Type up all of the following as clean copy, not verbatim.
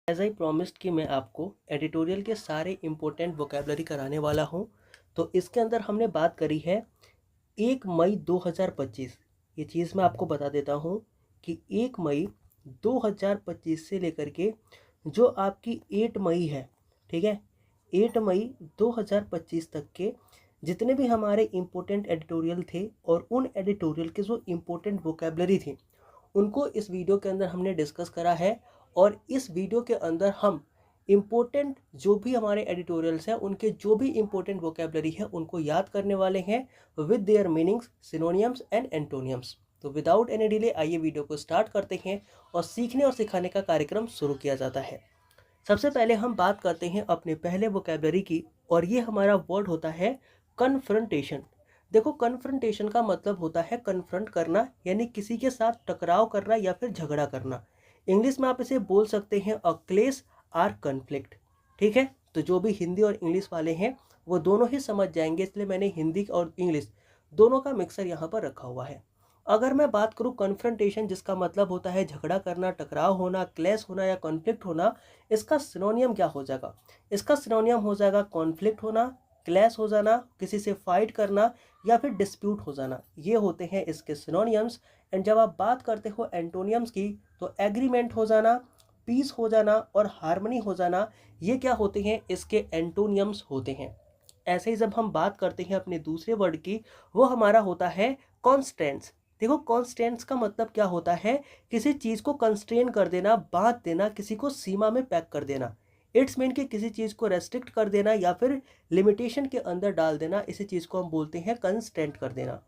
As I promised कि मैं आपको एडिटोरियल के सारे इम्पोर्टेंट वोकेबलरी कराने वाला हूँ। तो इसके अंदर हमने बात करी है 1 मई 2025। ये चीज़ मैं आपको बता देता हूँ कि 1 मई 2025 से लेकर के जो आपकी 8 मई है, ठीक है, 8 मई 2025 तक के जितने भी हमारे इम्पोर्टेंट एडिटोरियल थे और उन एडिटोरियल के जो इम्पोर्टेंट वोकेबलरी थी उनको इस वीडियो के अंदर हमने डिस्कस करा है। और इस वीडियो के अंदर हम इम्पोर्टेंट जो भी हमारे एडिटोरियल्स हैं उनके जो भी इम्पोर्टेंट वोकेबलरी है उनको याद करने वाले हैं with their meanings, synonyms and एंटोनियम्स। तो विदाउट एनी डिले आइए वीडियो को स्टार्ट करते हैं और सीखने और सिखाने का कार्यक्रम शुरू किया जाता है। सबसे पहले हम बात करते हैं अपने पहले वोकेबलरी की और ये हमारा वर्ड होता है कन्फ्रंटेशन। देखो, कन्फ्रंटेशन का मतलब होता है कन्फ्रंट करना, यानी किसी के साथ टकराव करना या फिर झगड़ा करना। इंग्लिश में आप इसे बोल सकते हैं अ क्लेश आर कन्फ्लिक्ट। ठीक है, तो जो भी हिंदी और इंग्लिश वाले हैं वो दोनों ही समझ जाएंगे, इसलिए मैंने हिंदी और इंग्लिश दोनों का मिक्सर यहाँ पर रखा हुआ है। अगर मैं बात करूँ कन्फ्रंटेशन, जिसका मतलब होता है झगड़ा करना, टकराव होना, क्लैश होना या कॉन्फ्लिक्ट होना, इसका सिनोनियम क्या हो जाएगा? इसका सिनोनियम हो जाएगा कॉन्फ्लिक्ट होना, क्लैश हो जाना, किसी से फाइट करना या फिर डिस्प्यूट हो जाना। ये होते हैं इसके सिनोनियम्स। एंड जब आप बात करते हो एंटोनियम्स की तो एग्रीमेंट हो जाना, पीस हो जाना और हार्मनी हो जाना, ये क्या होते हैं? इसके एंटोनियम्स होते हैं। ऐसे ही जब हम बात करते हैं अपने दूसरे वर्ड की, वो हमारा होता है कॉन्स्टेंट्स। देखो, कॉन्स्टेंट्स का मतलब क्या होता है? किसी चीज़ को कंस्ट्रेन कर देना, बांध देना, किसी को सीमा में पैक कर देना। इट्स मीन कि किसी चीज़ को रेस्ट्रिक्ट कर देना या फिर लिमिटेशन के अंदर डाल देना, इसी चीज़ को हम बोलते हैं कंस्टेंट कर देना।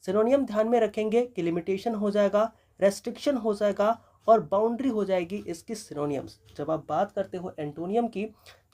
सिनोनियम ध्यान में रखेंगे कि लिमिटेशन हो जाएगा, रेस्ट्रिक्शन हो जाएगा और बाउंड्री हो जाएगी इसकी सिनोनियम्स। जब आप बात करते हो एंटोनियम की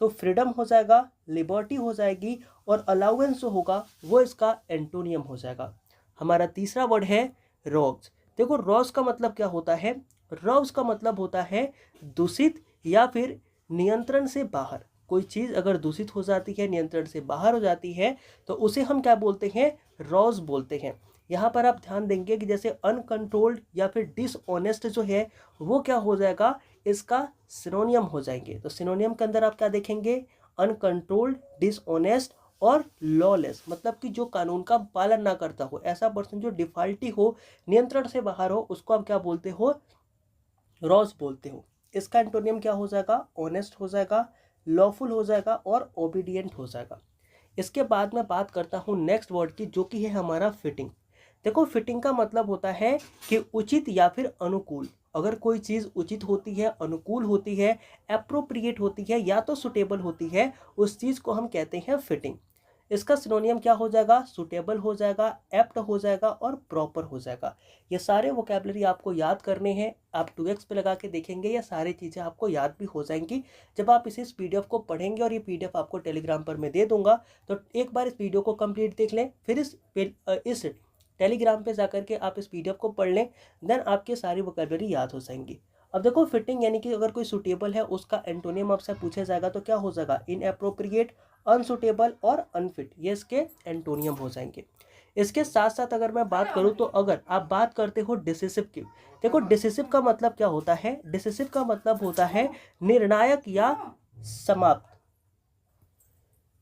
तो फ्रीडम हो जाएगा, लिबर्टी हो जाएगी और अलाउंस जो होगा वो इसका एंटोनियम हो जाएगा। हमारा तीसरा वर्ड है रॉग्स। देखो, रॉग्स का मतलब क्या होता है? रॉग्स का मतलब होता है दूषित या फिर नियंत्रण से बाहर। कोई चीज़ अगर दूषित हो जाती है, नियंत्रण से बाहर हो जाती है, तो उसे हम क्या बोलते हैं? रॉज बोलते हैं। यहाँ पर आप ध्यान देंगे कि जैसे अनकंट्रोल्ड या फिर डिसऑनेस्ट जो है वो क्या हो जाएगा? इसका सिनोनियम हो जाएंगे। तो सिनोनियम के अंदर आप क्या देखेंगे? अनकंट्रोल्ड, डिसऑनेस्ट और लॉलेस, मतलब कि जो कानून का पालन ना करता हो, ऐसा पर्सन जो डिफाल्टी हो, नियंत्रण से बाहर हो, उसको आप क्या बोलते हो? रॉस बोलते हो। इसका एंटोनियम क्या हो जाएगा? ऑनेस्ट हो जाएगा, लॉफुल हो जाएगा और ओबीडियंट हो जाएगा। इसके बाद मैं बात करता हूँ नेक्स्ट वर्ड की, जो कि है हमारा फिटिंग। देखो, फिटिंग का मतलब होता है कि उचित या फिर अनुकूल। अगर कोई चीज़ उचित होती है, अनुकूल होती है, एप्रोप्रिएट होती है या तो सुटेबल होती है, उस चीज़ को हम कहते हैं फिटिंग। इसका सिनोनियम क्या हो जाएगा? सुटेबल हो जाएगा, एप्ट हो जाएगा और प्रॉपर हो जाएगा। ये सारे वोकेबलरी आपको याद करने हैं। आप 2x पे लगा के देखेंगे, ये सारी चीज़ें आपको याद भी हो जाएंगी जब आप इस पीडीएफ को पढ़ेंगे। और ये पीडीएफ आपको टेलीग्राम पर मैं दे दूंगा, तो एक बार इस वीडियो को कंप्लीट देख लें, फिर इस टेलीग्राम पे जाकर के आप इस पीडीएफ को पढ़ लें, देन आपके सारी वोकेबलरी याद हो जाएंगी। अब देखो, फिटिंग यानी कि अगर कोई सुटेबल है उसका एंटोनियम आपसे पूछा जाएगा तो क्या हो जाएगा? इनएप्रोप्रिएट, अनसुटेबल और अनफिट, ये इसके एंटोनियम हो जाएंगे। इसके साथ साथ अगर मैं बात करूं तो अगर आप बात करते हो डिसिसिव की, देखो डिसिसिव का मतलब क्या होता है? डिसिसिव का मतलब होता है निर्णायक या समाप्त।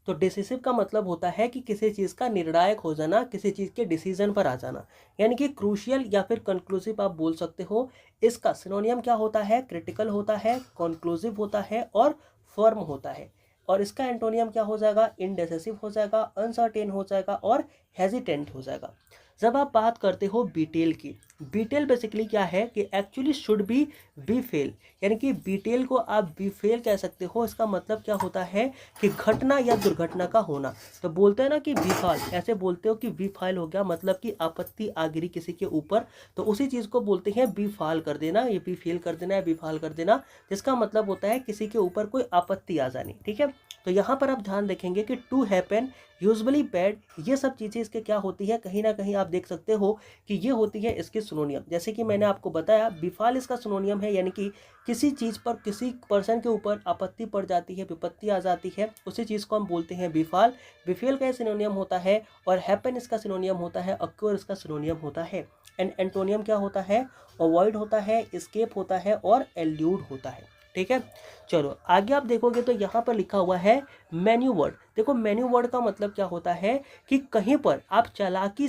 तो डिसिसिव का मतलब होता है कि किसी चीज़ का निर्णायक हो जाना, किसी चीज़ के डिसीजन पर आ जाना, यानी कि क्रूशियल या फिर कंक्लूसिव आप बोल सकते हो। इसका सिनोनियम क्या होता है? क्रिटिकल होता है, कंक्लूसिव होता है और फर्म होता है। और इसका एंटोनियम क्या हो जाएगा? इनडेसिसिव हो जाएगा, अनसर्टेन हो जाएगा और हेजिटेंट हो जाएगा। जब आप बात करते हो बीटेल की, बीटेल बेसिकली क्या है कि एक्चुअली शुड बी फेल, यानी कि बीटेल को आप बी फेल कह सकते हो। इसका मतलब क्या होता है कि घटना या दुर्घटना का होना। तो बोलते हैं ना कि विफाल, ऐसे बोलते हो कि विफाल हो गया, मतलब कि आपत्ति आ गिरी किसी के ऊपर, तो उसी चीज़ को बोलते हैं विफाल कर देना, ये विफेल कर देना या विफाल कर देना, जिसका मतलब होता है किसी के ऊपर कोई आपत्ति आ जानी। ठीक है, तो यहाँ पर आप ध्यान रखेंगे कि टू हैपन, यूजुअली बैड, ये सब चीज़ें इसके क्या होती है? कहीं ना कहीं आप देख सकते हो कि ये होती है इसकी सिनोनियम। जैसे कि मैंने आपको बताया, विफाल इसका सिनोनियम है, यानी कि किसी चीज़ पर, किसी पर्सन के ऊपर आपत्ति पड़ जाती है, विपत्ति आ जाती है, उसी चीज़ को हम बोलते हैं विफाल। विफेल का सिनोनियम होता है और हैपन इसका सिनोनियम होता है, अक्योर इसका सिनोनियम होता है। एंड एंटोनियम क्या होता है? अवॉइड होता है, एस्केप होता है और एल्यूड होता है। ठीक है। चलो आगे आप देखोगे तो यहाँ पर लिखा हुआ है मेन्यू वर्ड। देखो मेन्यू वर्ड का मतलब क्या होता है कि कहीं पर आप चालाकी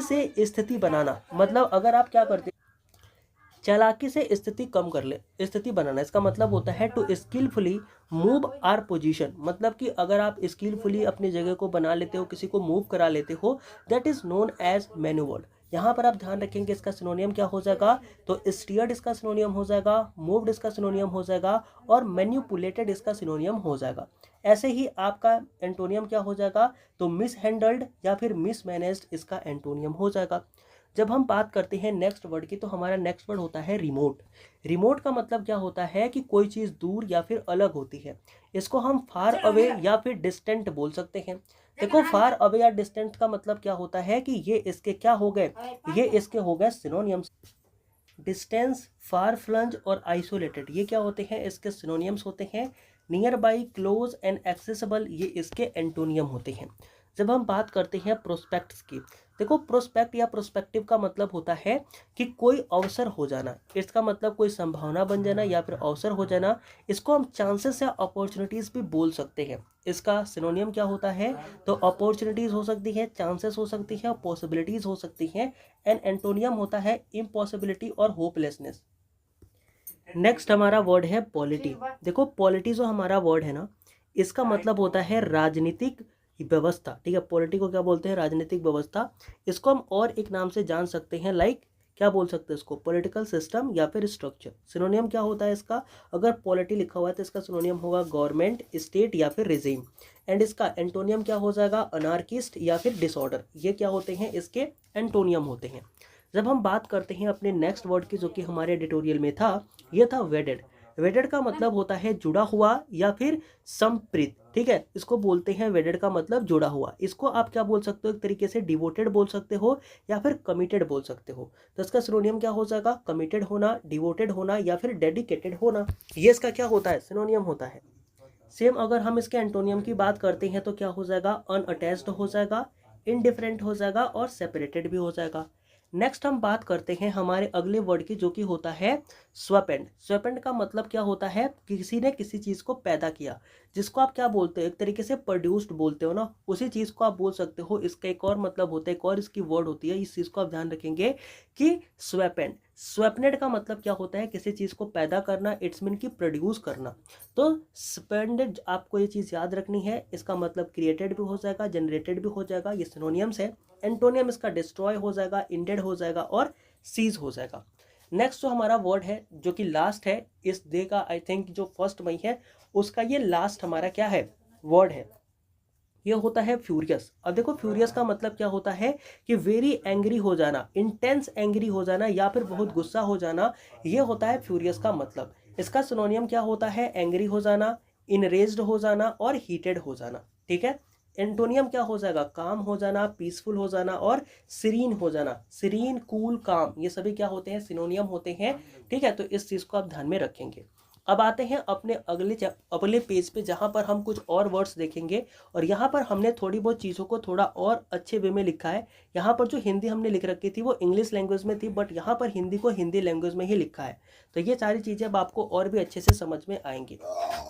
से स्थिति बनाना, मतलब अगर आप क्या करते, चालाकी से स्थिति कम कर ले, स्थिति बनाना, इसका मतलब होता है to skilfully move or position, मतलब कि अगर आप स्किलफुली अपनी जगह को बना लेते हो, किसी को मूव करा लेते हो, दैट इज नोन एज मैन्यूवर्ड। यहाँ पर आप ध्यान रखेंगे इसका सिनोनियम क्या हो जाएगा, तो स्टीयर्ड इसका सिनोनियम हो जाएगा, मूव्ड इसका सिनोनियम हो जाएगा और मैन्युपुलेटेड इसका सिनोनियम हो जाएगा। ऐसे ही आपका एंटोनियम क्या हो जाएगा, तो मिस हैंडल्ड या फिर मिस मैनेज्ड इसका एंटोनियम हो जाएगा। जब हम बात करते हैं नेक्स्ट वर्ड की, तो हमारा नेक्स्ट वर्ड होता है रिमोट। रिमोट का मतलब क्या होता है कि कोई चीज़ दूर या फिर अलग होती है, इसको हम फार अवे या फिर डिस्टेंट बोल सकते हैं। देखो फार अवे या डिस्टेंट का मतलब क्या होता है कि ये इसके क्या हो गए, ये इसके हो गए सिनोनियम्स। डिस्टेंस, फार फ्लंज और आइसोलेटेड ये क्या होते हैं, इसके सिनोनियम्स होते हैं। Near by, close and accessible ये इसके एंटोनियम होते हैं। जब हम बात करते हैं प्रोस्पेक्ट्स की, देखो प्रोस्पेक्ट या प्रोस्पेक्टिव का मतलब होता है कि कोई अवसर हो जाना, इसका मतलब कोई संभावना बन जाना या फिर अवसर हो जाना। इसको हम चांसेस या अपॉर्चुनिटीज भी बोल सकते हैं। इसका सिनोनियम क्या होता है, तो अपॉर्चुनिटीज हो सकती है, चांसेस हो सकती है, पॉसिबिलिटीज हो सकती हैं। एंड एंटोनियम होता है इम्पॉसिबिलिटी और होपलेसनेस। नेक्स्ट हमारा वर्ड है पॉलिटी। देखो पॉलिटी जो हमारा वर्ड है ना, इसका मतलब होता है राजनीतिक व्यवस्था। ठीक है, पॉलिटी को क्या बोलते हैं, राजनीतिक व्यवस्था। इसको हम और एक नाम से जान सकते हैं, लाइक क्या बोल सकते हैं इसको, पॉलिटिकल सिस्टम या फिर स्ट्रक्चर। सिनोनियम क्या होता है इसका, अगर पॉलिटी लिखा हुआ है तो इसका सिनोनियम होगा गवर्नमेंट, स्टेट या फिर रिजीम। एंड इसका एंटोनियम क्या हो जाएगा, अनार्किस्ट या फिर डिसऑर्डर। ये क्या होते हैं, इसके एंटोनियम होते हैं। जब हम बात करते हैं अपने नेक्स्ट वर्ड की, जो कि हमारे एडिटोरियल में था, ये था वेडेड। वेडेड का मतलब होता है जुड़ा हुआ या फिर संप्रीत। ठीक है, इसको बोलते हैं वेडेड का मतलब जुड़ा हुआ। इसको आप क्या बोल सकते हो, एक तरीके से डिवोटेड बोल सकते हो या फिर कमिटेड बोल सकते हो। तो इसका सिनोनियम क्या हो जाएगा, कमिटेड होना, डिवोटेड होना या फिर डेडिकेटेड होना। ये इसका क्या होता है, सिनोनियम होता है। सेम अगर हम इसके एंटोनियम की बात करते हैं तो क्या हो जाएगा, अनअटैच्ड हो जाएगा, इनडिफरेंट हो जाएगा और सेपरेटेड भी हो जाएगा। नेक्स्ट हम बात करते हैं हमारे अगले वर्ड की, जो कि होता है स्वैपेंड। स्वैपेंड का मतलब क्या होता है, किसी ने किसी चीज को पैदा किया, जिसको आप क्या बोलते हो, एक तरीके से प्रोड्यूस्ड बोलते हो ना, उसी चीज को आप बोल सकते हो। इसका एक और मतलब होता है, एक और इसकी वर्ड होती है, इस चीज को आप ध्यान रखेंगे कि स्वैपेंड। स्वैपनेड का मतलब क्या होता है, किसी चीज को पैदा करना, इट्स मीन की प्रोड्यूस करना। तो स्पेंडेड आपको ये चीज याद रखनी है, इसका मतलब क्रिएटेड भी हो जाएगा, जनरेटेड भी हो जाएगा, ये सिनोनियम्स है। एंटोनियम इसका डिस्ट्रॉय हो जाएगा, इंडेड हो जाएगा और सीज हो जाएगा। नेक्स्ट जो हमारा वर्ड है, जो कि लास्ट है इस डे का, आई थिंक जो 1 मई है उसका ये लास्ट हमारा क्या है, वर्ड है, ये होता है फ्यूरियस। अब देखो फ्यूरियस का मतलब क्या होता है कि वेरी एंग्री हो जाना, इंटेंस एंग्री हो जाना या फिर बहुत गुस्सा हो जाना, ये होता है फ्यूरियस का मतलब। इसका सिनोनियम क्या होता है, एंग्री हो जाना, इनरेज्ड हो जाना और हीटेड हो जाना। ठीक है, एंटोनियम क्या हो जाएगा, काम हो जाना, पीसफुल हो जाना और सीरीन हो जाना। सीरीन, कूल, काम, ये सभी क्या होते हैं, सिनोनियम होते हैं। ठीक है, तो इस चीज को आप ध्यान में रखेंगे। अब आते हैं अपने अगले पेज पे, जहाँ पर हम कुछ और वर्ड्स देखेंगे। और यहाँ पर हमने थोड़ी बहुत चीज़ों को थोड़ा और अच्छे वे में लिखा है। यहाँ पर जो हिंदी हमने लिख रखी थी वो इंग्लिश लैंग्वेज में थी, बट यहाँ पर हिंदी को हिंदी लैंग्वेज में ही लिखा है। तो ये सारी चीज़ें अब आपको और भी अच्छे से समझ में आएंगी।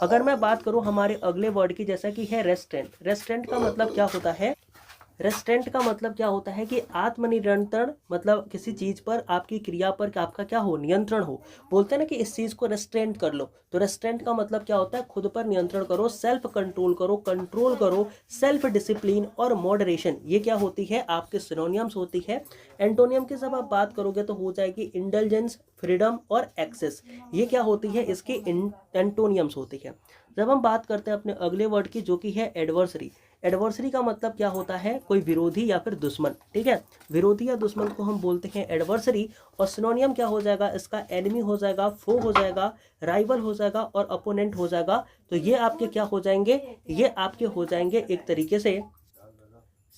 अगर मैं बात करूँ हमारे अगले वर्ड की, जैसा कि है रेस्ट्रेंट। रेस्ट्रेंट का मतलब क्या होता है, रेस्ट्रेंट का मतलब क्या होता है कि आत्मनियंत्रण, मतलब किसी चीज पर, आपकी क्रिया पर आपका क्या हो, नियंत्रण हो। बोलते हैं ना कि इस चीज को रेस्ट्रेंट कर लो, तो रेस्ट्रेंट का मतलब क्या होता है, खुद पर नियंत्रण करो, सेल्फ कंट्रोल करो, कंट्रोल करो, सेल्फ डिसिप्लिन और मॉडरेशन, ये क्या होती है, आपके सिनोनियम्स होती है। एंटोनियम की जब आप बात करोगे तो हो जाएगी इंडल्जेंस, फ्रीडम और एक्सेस, ये क्या होती है, इसके एंटोनियम्स होती है। जब हम बात करते हैं अपने अगले वर्ड की, जो कि है एडवर्सरी। एडवर्सरी का मतलब क्या होता है, कोई विरोधी या फिर दुश्मन। ठीक है, विरोधी या दुश्मन को हम बोलते हैं एडवर्सरी। और सिनोनियम क्या हो जाएगा इसका, एनिमी हो जाएगा, फो हो जाएगा, राइवल हो जाएगा और अपोनेंट हो जाएगा। तो ये आपके क्या हो जाएंगे, ये आपके हो जाएंगे एक तरीके से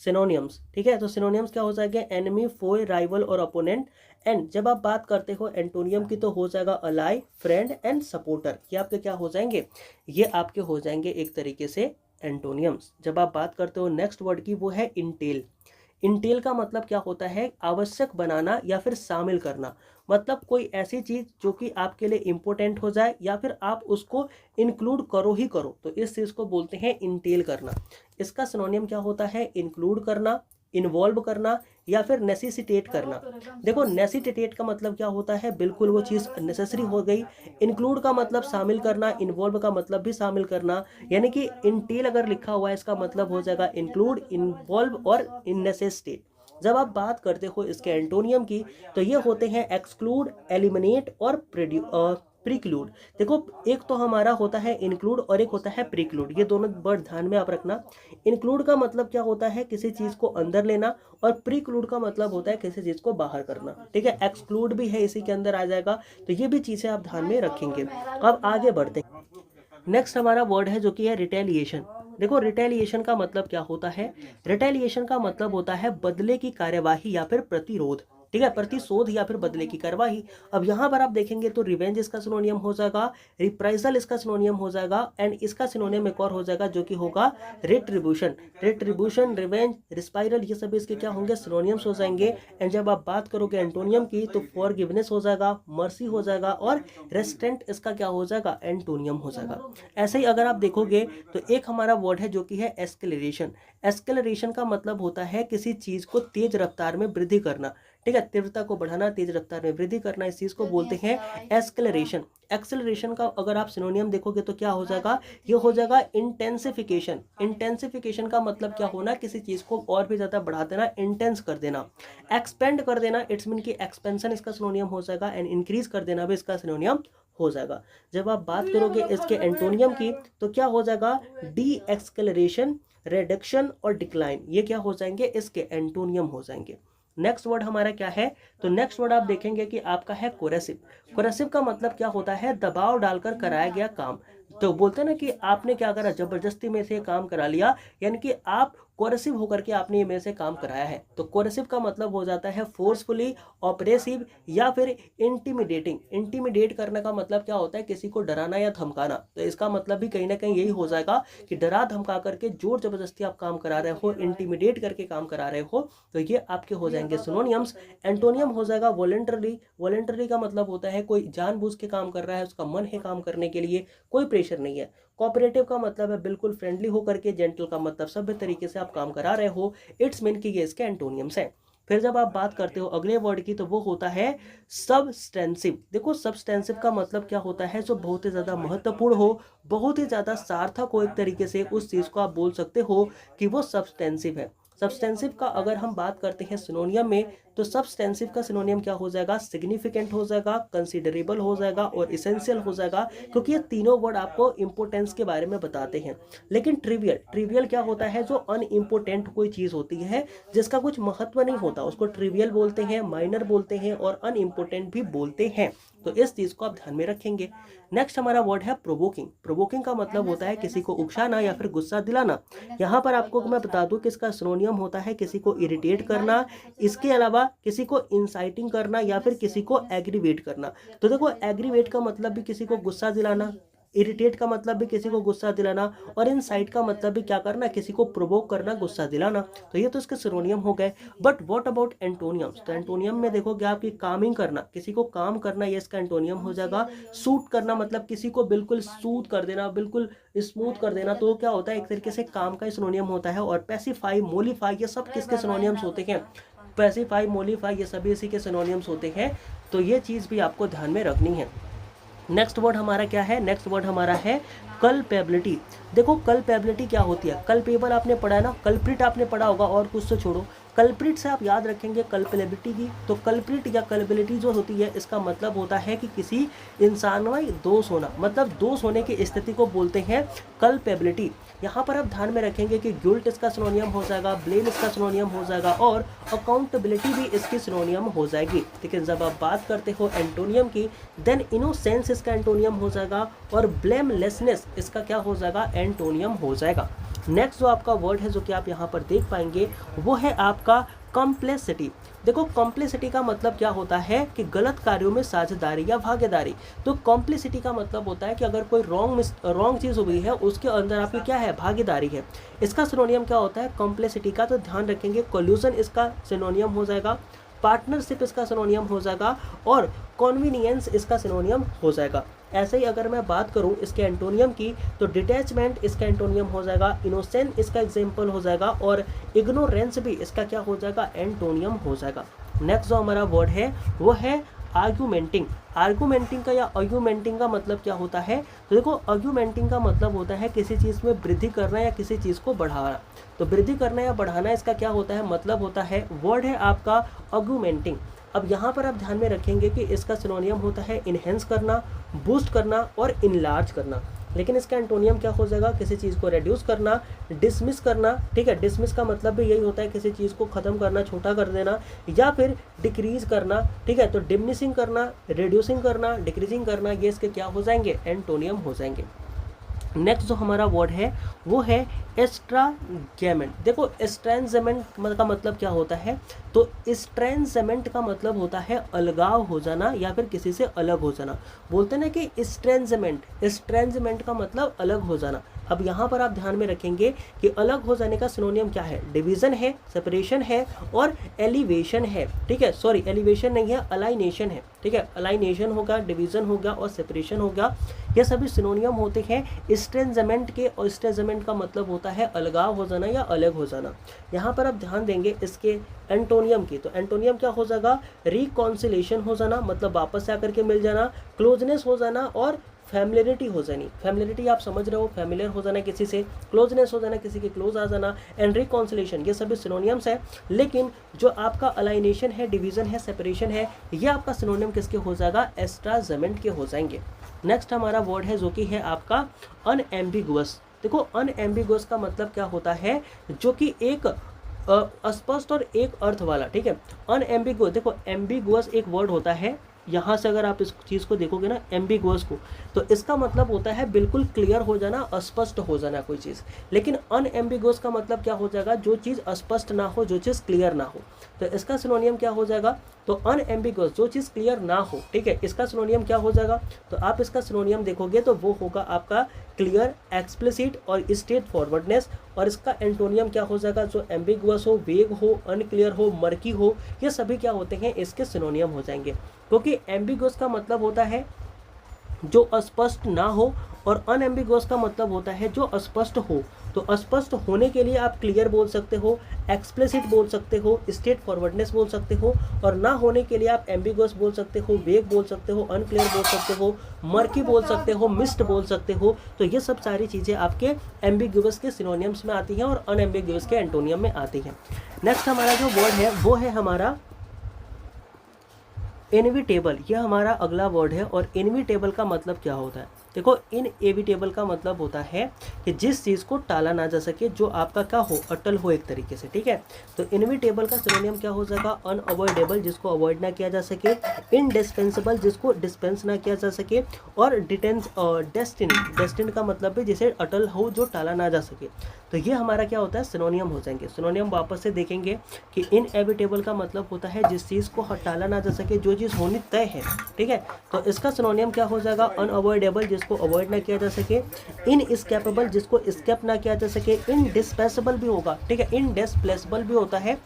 सिनोनियम्स। ठीक है, तो सिनोनियम्स क्या हो जाएंगे, एनिमी, फोय, राइवल और अपोनेंट। एंड जब आप बात करते हो एंटोनियम की, तो हो जाएगा अलाई, फ्रेंड एंड सपोर्टर। ये आपके क्या हो जाएंगे, ये आपके हो जाएंगे एक तरीके से एंटोनियम्स। जब आप बात करते हो नेक्स्ट वर्ड की, वो है इंटेल। इंटेल का मतलब क्या होता है, आवश्यक बनाना या फिर शामिल करना। मतलब कोई ऐसी चीज़ जो कि आपके लिए इम्पोर्टेंट हो जाए या फिर आप उसको इंक्लूड करो ही करो, तो इस चीज़ को बोलते हैं इंटेल करना। इसका सिनोनियम क्या होता है? इंक्लूड करना, इन्वॉल्व करना या फिर नेसेसिटेट करना। देखो नेसेसिटेट का मतलब क्या होता है? बिल्कुल वो चीज़ नेसेसरी हो गई। इंक्लूड का मतलब शामिल करना, इन्वॉल्व का मतलब भी शामिल करना, यानी कि इंटेल अगर लिखा हुआ है इसका मतलब हो जाएगा इंक्लूड, इन्वॉल्व और नेसेसिटेट। जब आप बात करते हो इसके एंटोनियम की तो ये होते हैं एक्सक्लूड, एलिमिनेट और प्रिक्लूड। देखो एक तो हमारा होता है इंक्लूड और एक होता है प्रिक्लूड, ये दोनों वर्ड ध्यान में आप रखना। इंक्लूड का मतलब क्या होता है? किसी चीज़ को अंदर लेना, और प्रिक्लूड का मतलब होता है किसी चीज़ को बाहर करना। ठीक है, एक्सक्लूड भी है इसी के अंदर आ जाएगा, तो ये भी चीज़ें आप ध्यान में रखेंगे। अब आगे बढ़ते हैं। नेक्स्ट हमारा वर्ड है जो कि है रिटेलिएशन। देखो रिटेलिएशन का मतलब क्या होता है? रिटेलिएशन का मतलब होता है बदले की कार्यवाही या फिर प्रतिरोध। ठीक है, प्रतिशोध या फिर बदले की कार्यवाही। अब यहाँ पर आप देखेंगे तो रिवेंज इसका सिनोनियम हो जाएगा, रिप्राइजल इसका सिनोनियम हो जाएगा, एंड इसका सिनोनियम एक और हो जाएगा जो कि होगा रिट्रीब्यूशन। रिट्रीब्यूशन, रिवेंज, रिस्पाइरल, ये सभी इसके क्या होंगे? सिनोनियम्स हो जाएंगे। एंड जब आप बात करोगे एंटोनियम की तो फॉरगिवनेस हो जाएगा, मर्सी हो जाएगा, और रेस्ट्रेंट इसका क्या हो जाएगा? एंटोनियम हो जाएगा। ऐसे ही अगर आप देखोगे तो एक हमारा वर्ड है जो कि है एस्केलरेशन। एस्केलरेशन का मतलब होता है किसी चीज को तेज रफ्तार में वृद्धि करना। ठीक है, तीव्रता को बढ़ाना, तेज रफ्तार में वृद्धि करना, इस चीज को बोलते हैं एस्केलरेशन। एक्सेलरेशन का अगर आप सिनोनियम देखोगे तो क्या हो जाएगा? ये हो जाएगा इंटेंसिफिकेशन। इंटेंसिफिकेशन का मतलब क्या होना? किसी चीज को और भी ज्यादा बढ़ा देना, इंटेंस कर देना। एक्सपेंड कर देना, इट्स मीन की एक्सपेंशन इसका सिनोनियम हो जाएगा, एंड इंक्रीज कर देना भी इसका सिनोनियम हो जाएगा। जब आप बात करोगे इसके एंटोनियम की तो क्या हो जाएगा? डी एक्सकेलरेशन, रिडक्शन और डिक्लाइन, ये क्या हो जाएंगे? इसके एंटोनियम हो जाएंगे। नेक्स्ट वर्ड हमारा क्या है? तो नेक्स्ट वर्ड आप देखेंगे कि आपका है कोरेसिव। कोरेसिव का मतलब क्या होता है? दबाव डालकर कराया गया काम। तो बोलते हैं ना कि आपने क्या करा? जबरदस्ती में से काम करा लिया, यानी कि आप कोरेसिव होकर के आपने मेरे से काम कराया है। तो कोरेसिव का मतलब हो जाता है फोर्सफुली, ऑपरेसिव या फिर इंटिमिडेटिंग। इंटिमिडेट करने का मतलब क्या होता है? किसी को डराना या धमकाना। तो इसका मतलब भी कहीं ना कहीं यही हो जाएगा कि डरा धमका करके जोर जबरदस्ती आप काम करा रहे हो, इंटिमिडेट करके काम करा रहे हो, तो ये आपके हो जाएंगे सिनोनियम्स। एंटोनियम हो जाएगा वॉलंटरली। वॉलंटरली का मतलब होता है कोई जानबूझ के काम कर रहा है, उसका मन है काम करने के लिए, कोई प्रेशर नहीं है। कोऑपरेटिव का मतलब है बिल्कुल फ्रेंडली होकर के, जेंटल का मतलब सभ्य तरीके से आप काम करा रहे हो। इट्स मीन कि ये इसके एंटोनियम्स हैं। फिर जब आप बात करते हो अगले वर्ड की तो वो होता है सबस्टेंसिव। देखो सबस्टेंसिव का मतलब क्या होता है? जो बहुत ही ज्यादा महत्वपूर्ण हो, बहुत ही ज्यादा सार्थक हो, एक तरीके से उस चीज को आप बोल सकते हो कि वो सबस्टेंसिव है। सब्सटेंसिव का अगर हम बात करते हैं सिनोनियम में तो सब्सटेंसिव का सिनोनियम क्या हो जाएगा? सिग्निफिकेंट हो जाएगा, कंसीडरेबल हो जाएगा और इसेंशियल हो जाएगा, क्योंकि ये तीनों वर्ड आपको इंपोर्टेंस के बारे में बताते हैं। लेकिन ट्रिवियल, ट्रिवियल क्या होता है? जो अनइम्पोर्टेंट कोई चीज होती है जिसका कुछ महत्व नहीं होता, उसको ट्रिवियल बोलते हैं, माइनर बोलते हैं और अनइम्पोर्टेंट भी बोलते हैं। तो इस चीज को आप ध्यान में रखेंगे। नेक्स्ट हमारा वर्ड है प्रोवोकिंग। प्रोवोकिंग का मतलब होता है किसी को उकसाना या फिर गुस्सा दिलाना। यहाँ पर आपको मैं बता दूं कि इसका सिनोनियम होता है किसी को इरिटेट करना, इसके अलावा किसी को इंसाइटिंग करना या फिर किसी को एग्रीवेट करना। तो देखो एग्रीवेट का मतलब भी किसी को गुस्सा दिलाना, इरिटेट का मतलब भी किसी को गुस्सा दिलाना, और इनसाइट का मतलब भी क्या करना? किसी को प्रोवोक करना, गुस्सा दिलाना। तो ये तो इसके सिनोनियम हो गए। But what about एंटोनियम्स? तो एंटोनियम में देखोगे आपकी कामिंग करना, किसी को काम करना, ये इसका एंटोनियम हो जाएगा। सूट करना मतलब किसी को बिल्कुल सूट कर देना, बिल्कुल स्मूथ कर देना, तो क्या होता है? एक तरीके से काम का सिनोनियम होता है। और पैसिफाई, मोलिफाई, ये सब किसके सिनोनियम्स होते हैं? पैसिफाई, मोलिफाई, ये सभी इसी के सिनोनियम्स होते हैं। तो ये चीज़ भी आपको ध्यान में रखनी है। नेक्स्ट वर्ड हमारा क्या है? नेक्स्ट वर्ड हमारा है कल्पेबिलिटी। देखो कल्पेबिलिटी क्या होती है? कल्पेबल आपने पढ़ा है ना, कल्प्रिट आपने पढ़ा होगा, और कुछ तो छोड़ो। कल्प्रिट से आप याद रखेंगे कल्पेबिलिटी की। तो कल्प्रिट या कल्पेबिलिटी जो होती है इसका मतलब होता है कि किसी इंसान में दोष होना, मतलब दोष होने की स्थिति को बोलते हैं कल्पेबिलिटी। यहाँ पर आप ध्यान में रखेंगे कि गिल्ट इसका सिनोनियम हो जाएगा, ब्लेम इसका सिनोनियम हो जाएगा, और अकाउंटेबिलिटी भी इसकी सिनोनियम हो जाएगी। लेकिन जब आप बात करते हो एंटोनियम की, देन इनोसेंस इसका एंटोनियम हो जाएगा, और ब्लेमलेसनेस इसका क्या हो जाएगा? एंटोनियम हो जाएगा। नेक्स्ट जो आपका वर्ड है जो कि आप यहाँ पर देख पाएंगे वो है आपका कॉम्प्लेक्सिटी। देखो कॉम्प्लेक्सिटी का मतलब क्या होता है? कि गलत कार्यों में साझेदारी या भागीदारी। तो कॉम्प्लेक्सिटी का मतलब होता है कि अगर कोई रॉन्ग चीज़ हुई है उसके अंदर आपकी क्या है? भागीदारी है। इसका सिनोनियम क्या होता है कॉम्प्लेक्सिटी का? तो ध्यान रखेंगे कोल्यूशन इसका सिनोनियम हो जाएगा। पार्टनरशिप इसका सिनोनियम हो जाएगा और कॉन्वीनियंस इसका सिनोनियम हो जाएगा। ऐसे ही अगर मैं बात करूं इसके एंटोनियम की तो डिटैचमेंट इसका एंटोनियम हो जाएगा, इनोसेंट इसका एग्जाम्पल हो जाएगा और इग्नोरेंस भी इसका क्या हो जाएगा, एंटोनियम हो जाएगा। नेक्स्ट जो हमारा वर्ड है वो है आर्गुमेंटिंग। आर्गुमेंटिंग का या आर्गुमेंटिंग का मतलब क्या होता है, तो देखो आर्गुमेंटिंग का मतलब होता है किसी चीज़ में वृद्धि करना या किसी चीज़ को बढ़ाना। तो वृद्धि करना या बढ़ाना इसका क्या होता है, मतलब होता है, वर्ड है आपका आर्गुमेंटिंग। अब यहाँ पर आप ध्यान में रखेंगे कि इसका सिनोनियम होता है इनहेंस करना, बूस्ट करना और इनलार्ज करना। लेकिन इसका एंटोनियम क्या हो जाएगा, किसी चीज़ को रेड्यूस करना, डिसमिस करना। ठीक है, डिसमिस का मतलब भी यही होता है किसी चीज़ को ख़त्म करना, छोटा कर देना या फिर डिक्रीज करना। ठीक है, तो डिमिनिशिंग करना, रिड्यूसिंग करना, डिक्रीजिंग करना, ये इसके क्या हो जाएंगे, एंटोनियम हो जाएंगे। नेक्स्ट जो हमारा वर्ड है वो है एस्ट्रागेमेंट। देखो एस्ट्रेंजमेंट का मतलब क्या होता है, तो एस्ट्रेंजमेंट का मतलब होता है अलगाव हो जाना या फिर किसी से अलग हो जाना। बोलते हैं ना कि एस्ट्रेंजमेंट का मतलब अलग हो जाना। अब यहाँ पर आप ध्यान में रखेंगे कि अलग हो जाने का सिनोनियम क्या है, डिवीज़न है, सेपरेशन है और एलिवेशन है। ठीक है, सॉरी एलिवेशन नहीं है, अलाइनेशन है। ठीक है, अलाइनेशन होगा, डिवीज़न होगा और सेपरेशन होगा, ये सभी सिनोनियम होते हैं एस्ट्रेंजमेंट के। और एस्ट्रेंजमेंट का मतलब होता है अलगाव हो जाना या अलग हो जाना। यहाँ पर आप ध्यान देंगे इसके एंटोनियम की, तो एंटोनियम क्या हो जाएगा, रिकॉन्सिलेशन हो जाना, मतलब वापस से आकर के मिल जाना, क्लोजनेस हो जाना और फैमिलियरिटी हो जानी। फैमिलियरिटी आप समझ रहे हो, फैमिलियर हो जाना किसी से, क्लोजनेस हो जाना किसी के क्लोज आ जाना, एंड रिकॉन्सिलेशन, ये सभी सिनोनियम्स है। लेकिन जो आपका अलाइनेशन है, डिवीज़न है, सेपरेशन है, ये आपका सिनोनियम किसके हो जाएगा, एस्ट्राजमेंट के हो जाएंगे। नेक्स्ट हमारा वर्ड है जो कि है आपका अनएम्बिगुअस। देखो अनएम्बिगुअस का मतलब क्या होता है, जो कि एक अस्पष्ट और एक अर्थ वाला। ठीक है, अनएम्बिगुअस, देखो एम्बिगुअस एक वर्ड होता है, यहाँ से अगर आप इस चीज़ को देखोगे ना एम्बिगुअस को, तो इसका मतलब होता है बिल्कुल क्लियर हो जाना, अस्पष्ट हो जाना कोई चीज़। लेकिन अनएम्बिगुअस का मतलब क्या हो जाएगा, जो चीज़ अस्पष्ट ना हो, जो चीज़ क्लियर ना हो। तो इसका सिनोनियम क्या हो जाएगा, तो अनएम्बिगुअस, जो चीज़ क्लियर ना हो। ठीक है, इसका सिनोनियम क्या हो जाएगा, तो आप इसका सिनोनियम देखोगे तो वो होगा आपका क्लियर, एक्सप्लिसिट और स्ट्रेट फॉरवर्डनेस। और इसका एंटोनियम क्या हो जाएगा, जो एम्बिगुअस हो, वेग हो, अनक्लियर हो, मर्की हो, ये सभी क्या होते हैं, इसके सिनोनियम हो जाएंगे। क्योंकि एम्बिगुअस का मतलब होता है जो अस्पष्ट ना हो और अनएम्बिगुअस का मतलब होता है जो अस्पष्ट हो। तो अस्पष्ट होने के लिए आप क्लियर बोल सकते हो, एक्सप्लिसिट बोल सकते हो, स्ट्रेट फॉरवर्डनेस बोल सकते हो, और ना होने के लिए आप एम्बिगुअस बोल सकते हो, वेग बोल सकते हो, अनक्लियर बोल सकते हो, मर्की बोल सकते हो, मिस्ट बोल सकते हो। तो ये सब सारी चीज़ें आपके एम्बिगुअस के सिनोनियम्स में आती हैं और अनएम्बिगुअस के एंटोनियम में आती हैं। नेक्स्ट हमारा जो वर्ड है वो है हमारा इनविटेबल। यह हमारा अगला वर्ड है। और इनविटेबल का मतलब क्या होता है, देखो इनएविटेबल का मतलब होता है कि जिस चीज़ को टाला ना जा सके, जो आपका क्या हो, अटल हो एक तरीके से। ठीक है, तो इनविटेबल का सिनोनियम क्या हो जाएगा, अनअवॉइडेबल, जिसको अवॉइड ना किया जा सके, इनडिस्पेंसेबल, जिसको डिस्पेंस ना किया जा सके, और डेस्टिनी का मतलब भी जिसे अटल हो, जो टाला ना जा सके। तो ये हमारा क्या होता है, सिनोनियम हो जाएंगे। सिनोनियम वापस से देखेंगे कि इनएविटेबल का मतलब होता है जिस चीज़ को टाला ना जा सके, जो चीज़ होनी तय है। ठीक है, तो इसका सिनोनियम क्या हो जाएगा, अनअवॉइडेबल, जिसको अवॉइड ना किया जा सके, इनएस्केपेबल, जिसको एस्केप ना किया जा सके, इनडिस्प्लेसेबल भी होगा। ठीक है, इनडिस्प्लेसेबल भी होता है।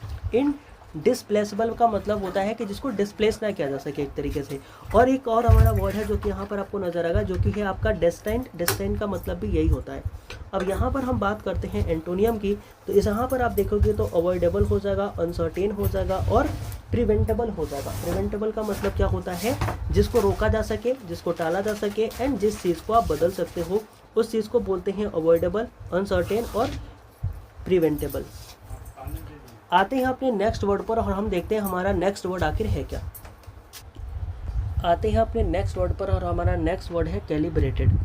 डिस्प्लेसेबल का मतलब होता है कि जिसको डिस्प्लेस ना किया जा सके एक तरीके से। और एक और हमारा वर्ड है जो कि यहाँ पर आपको नजर आएगा, जो कि है आपका डेस्टाइंड। डेस्टाइंड का मतलब भी यही होता है। अब यहाँ पर हम बात करते हैं एंटोनियम की, तो इस यहाँ पर आप देखोगे तो अवॉइडेबल हो जाएगा, अनसर्टेन हो जाएगा और प्रिवेंटेबल हो जाएगा। प्रिवेंटेबल का मतलब क्या होता है, जिसको रोका जा सके, जिसको टाला जा सके, एंड जिस चीज़ को आप बदल सकते हो, उस चीज़ को बोलते हैं अवॉइडेबल, अनसर्टेन और प्रिवेंटेबल। आते हैं अपने नेक्स्ट वर्ड पर और हम देखते हैं हमारा नेक्स्ट वर्ड आखिर है क्या। आते हैं अपने नेक्स्ट वर्ड पर और हमारा नेक्स्ट वर्ड है कैलिब्रेटेड।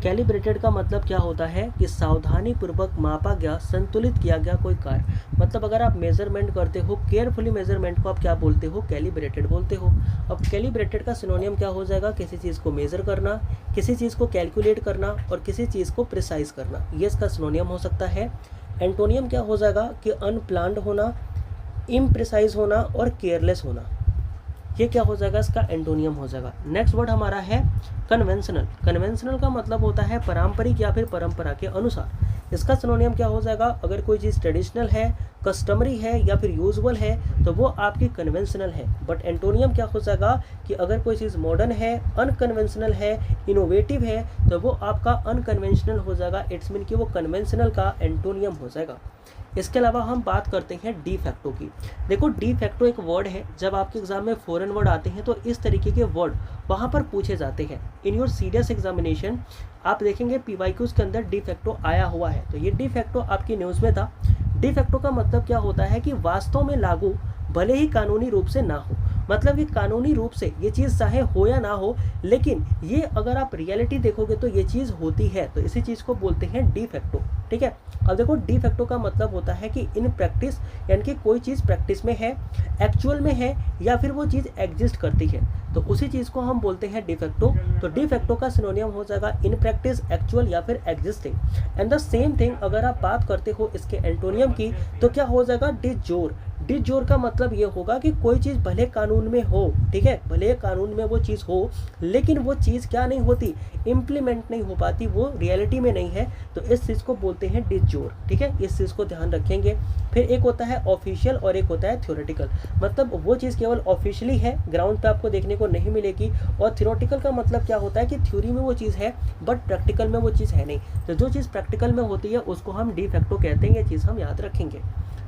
कैलिब्रेटेड का मतलब क्या होता है कि सावधानी पूर्वक मापा गया, संतुलित किया गया कोई कार्य। मतलब अगर आप मेजरमेंट करते हो, केयरफुली मेजरमेंट को आप क्या बोलते हो, कैलिब्रेटेड बोलते हो। अब कैलिब्रेटेड का सिनोनियम क्या हो जाएगा, किसी चीज़ को मेजर करना, किसी चीज़ को कैलकुलेट करना और किसी चीज़ को प्रिसाइज करना, ये इसका सिनोनियम हो सकता है। एंटोनियम क्या हो जाएगा कि अनप्लान्ड होना, इम्प्रिसाइज होना और केयरलेस होना, ये क्या हो जाएगा, इसका एंटोनियम हो जाएगा। नेक्स्ट वर्ड हमारा है कन्वेंशनल। कन्वेंशनल का मतलब होता है पारंपरिक या फिर परंपरा के अनुसार। इसका सिनोनियम क्या हो जाएगा, अगर कोई चीज़ ट्रेडिशनल है, कस्टमरी है या फिर यूजुअल है तो वो आपकी कन्वेंशनल है। बट एंटोनियम क्या हो जाएगा कि अगर कोई चीज़ मॉडर्न है, अनकन्वेंशनल है, इनोवेटिव है तो वो आपका अनकन्वेंशनल हो जाएगा। इट्स मीन कि वो कन्वेंशनल का एंटोनियम हो जाएगा। इसके अलावा हम बात करते हैं डी फैक्टो की। देखो डी फैक्टो एक वर्ड है, जब आपके एग्जाम में फॉरेन वर्ड आते हैं तो इस तरीके के वर्ड वहाँ पर पूछे जाते हैं। इन योर सीरियस एग्जामिनेशन आप देखेंगे PYQs के अंदर डी फैक्टो आया हुआ है, तो ये डी फैक्टो आपकी न्यूज़ में था। डी फैक्टो का मतलब क्या होता है कि वास्तव में लागू, भले ही कानूनी रूप से ना हो। मतलब कि कानूनी रूप से ये चीज़ चाहे हो या ना हो, लेकिन ये अगर आप रियलिटी देखोगे तो ये चीज़ होती है, तो इसी चीज़ को बोलते हैं डी फैक्टो। ठीक है, अब देखो डी फैक्टो का मतलब होता है कि इन प्रैक्टिस, यानी कि कोई चीज़ प्रैक्टिस में है, एक्चुअल में है या फिर वो चीज़ एग्जिस्ट करती है, तो उसी चीज़ को हम बोलते हैं डी फैक्टो। तो डी फैक्टो का सिनोनियम हो जाएगा इन प्रैक्टिस, एक्चुअल या फिर existing. And the same thing अगर आप बात करते हो इसके एंटोनियम की तो क्या हो जाएगा, डी जोर। डी जोर का मतलब ये होगा कि कोई चीज़ भले कानून में हो, ठीक है, भले कानून में वो चीज़ हो, लेकिन वो चीज़ क्या नहीं होती, इम्प्लीमेंट नहीं हो पाती, वो रियलिटी में नहीं है, तो इस चीज़ को बोलते हैं डी जोर। ठीक है, इस चीज़ को ध्यान रखेंगे। फिर एक होता है ऑफिशियल और एक होता है थ्योरेटिकल। मतलब वो चीज़ केवल ऑफिशियली है, ग्राउंड पे आपको देखने को नहीं मिलेगी, और थ्योरेटिकल का मतलब क्या होता है कि थ्योरी में वो चीज़ है बट प्रैक्टिकल में वो चीज़ है नहीं। तो जो चीज़ प्रैक्टिकल में होती है उसको हम डी फैक्टो कहते हैं, ये चीज़ हम याद रखेंगे।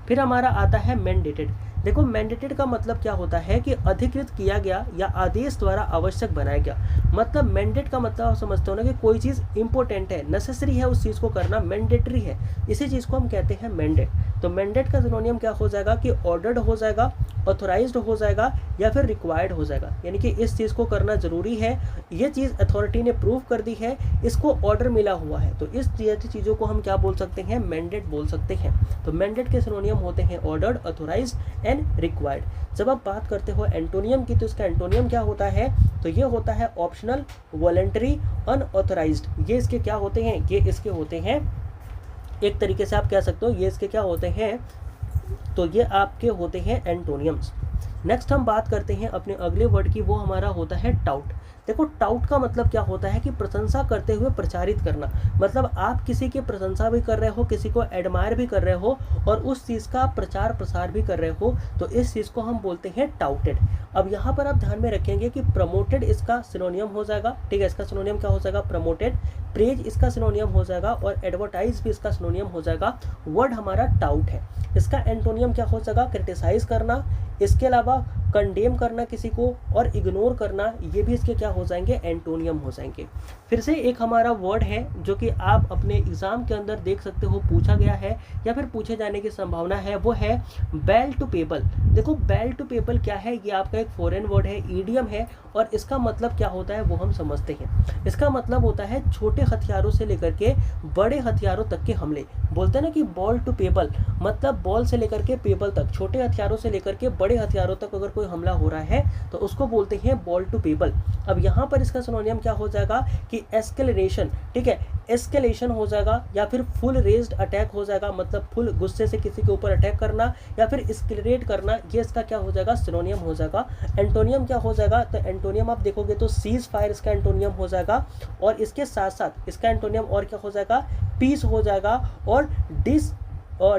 फिर हमारा आता है मैंडेटेड। देखो मैंडेटेड का मतलब क्या होता है कि अधिकृत किया गया या आदेश द्वारा आवश्यक बनाया गया। मतलब मैंडेट का मतलब आप समझते हो ना कि कोई चीज़ इंपॉर्टेंट है, नेसेसरी है, उस चीज़ को करना मैंडेटरी है, इसी चीज़ को हम कहते हैं मैंडेट। तो मैंडेट का सिनोनियम क्या हो जाएगा कि ऑर्डर्ड हो जाएगा, ऑथोराइज्ड हो जाएगा या फिर रिक्वायर्ड हो जाएगा। यानी कि इस चीज़ को करना जरूरी है, ये चीज़ अथॉरिटी ने प्रूव कर दी है, इसको ऑर्डर मिला हुआ है, तो इस जैसी चीज़ों को हम क्या बोल सकते हैं, मैंडेट बोल सकते हैं। तो मैंडेट के सिनोनियम होते हैं ऑर्डर्ड, ऑथोराइज्ड एंड रिक्वायर्ड। जब आप बात करते हो एंटोनियम की तो इसका एंटोनियम क्या होता है, तो ये होता है ऑप्शनल, वॉलंटरी, अनऑथोराइज्ड। ये इसके क्या होते हैं, ये इसके होते हैं, एक तरीके से आप कह सकते हो ये इसके क्या होते हैं, तो ये आपके होते हैं एंटोनियम्स। नेक्स्ट हम बात करते हैं अपने अगले वर्ड की, वो हमारा होता है टाउट। देखो टाउट का मतलब क्या होता है कि प्रशंसा करते हुए प्रचारित करना। मतलब आप किसी की प्रशंसा भी कर रहे हो, किसी को एडमायर भी कर रहे हो और उस चीज़ का प्रचार प्रसार भी कर रहे हो, तो इस चीज़ को हम बोलते हैं टाउटेड। अब यहाँ पर आप ध्यान में रखेंगे कि प्रमोटेड इसका सिनोनियम हो जाएगा। ठीक है, इसका सिनोनियम क्या हो जाएगा, प्रमोटेड। प्रेज इसका सिनोनियम हो जाएगा और एडवर्टाइज भी इसका सिनोनियम हो जाएगा। वर्ड हमारा टाउट है। इसका एंटोनियम क्या हो जाएगा, क्रिटिसाइज करना, इसके अलावा कंडेम करना किसी को, और इग्नोर करना, ये भी इसके क्या हो जाएंगे, एंटोनियम हो जाएंगे। फिर से एक हमारा वर्ड है जो कि आप अपने एग्जाम के अंदर देख सकते हो पूछा गया है या फिर पूछे जाने की संभावना है, वो है बेल टू पेबल। देखो बेल टू पेबल क्या है, ये आपका एक फॉरेन वर्ड है, ईडियम है, और इसका मतलब क्या होता है वो हम समझते हैं। इसका मतलब होता है छोटे हथियारों से लेकर के बड़े हथियारों तक के हमले। बोलते हैं ना कि बॉल टू पेबल, मतलब बॉल से लेकर के पेबल तक, छोटे हथियारों से लेकर के बड़े हथियारों तक अगर कोई हमला हो रहा है तो उसको बोलते हैं बॉल टू पेबल। अब यहाँ पर इसका सिनोनियम क्या हो जाएगा कि एस्केलेशन। ठीक है, एस्केलेशन हो जाएगा या फिर फुल रेज्ड अटैक हो जाएगा, मतलब फुल गुस्से से किसी के ऊपर अटैक करना या फिर एस्केलेट करना, ये इसका क्या हो जाएगा, सिनोनियम हो जाएगा। एंटोनियम क्या हो जाएगा, तो एंटोनियम आप देखोगे तो सीज फायर इसका एंटोनियम हो जाएगा, और इसके साथ साथ इसका एंटोनियम और क्या हो जाएगा, पीस हो जाएगा और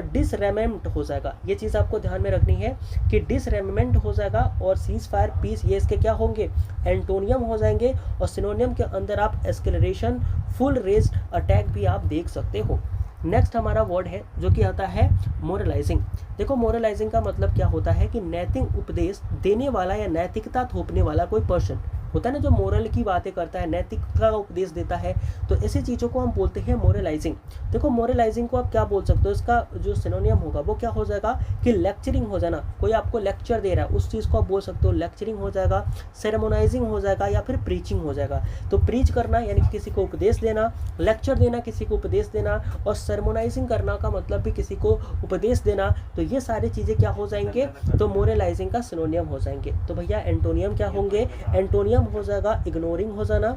डिसरेमेंट हो जाएगा। ये चीज़ आपको ध्यान में रखनी है कि डिसरेमेंट हो जाएगा और सीज फायर, पीस, ये इसके क्या होंगे, एंटोनियम हो जाएंगे। और सिनोनियम के अंदर आप एस्केलेशन, फुल रेज्ड अटैक भी आप देख सकते हो। नेक्स्ट हमारा वर्ड है जो कि आता है मोरलाइजिंग। देखो मोरलाइजिंग का मतलब क्या होता है कि नैतिक उपदेश देने वाला या नैतिकता थोपने वाला कोई पर्सन होता है ना, जो मोरल की बातें करता है, नैतिकता का उपदेश देता है, तो ऐसी चीज़ों को हम बोलते हैं मोरलाइजिंग। देखो मोरलाइजिंग को आप क्या बोल सकते हो, इसका जो सिनोनियम होगा वो क्या हो जाएगा कि लेक्चरिंग हो जाना। कोई आपको लेक्चर दे रहा है उस चीज़ को आप बोल सकते हो लेक्चरिंग हो जाएगा, सेरेमोनाइजिंग हो जाएगा या फिर प्रीचिंग हो जाएगा। तो प्रीच करना यानी किसी को उपदेश देना, लेक्चर देना किसी को उपदेश देना, और सेरेमोनाइजिंग करना का मतलब भी किसी को उपदेश देना, तो ये सारी चीज़ें क्या हो जाएंगे, तो मोरलाइजिंग का सिनोनियम हो जाएंगे। तो भैया एंटोनियम क्या होंगे, एंटोनियम हो जाएगा इग्नोरिंग हो जाना,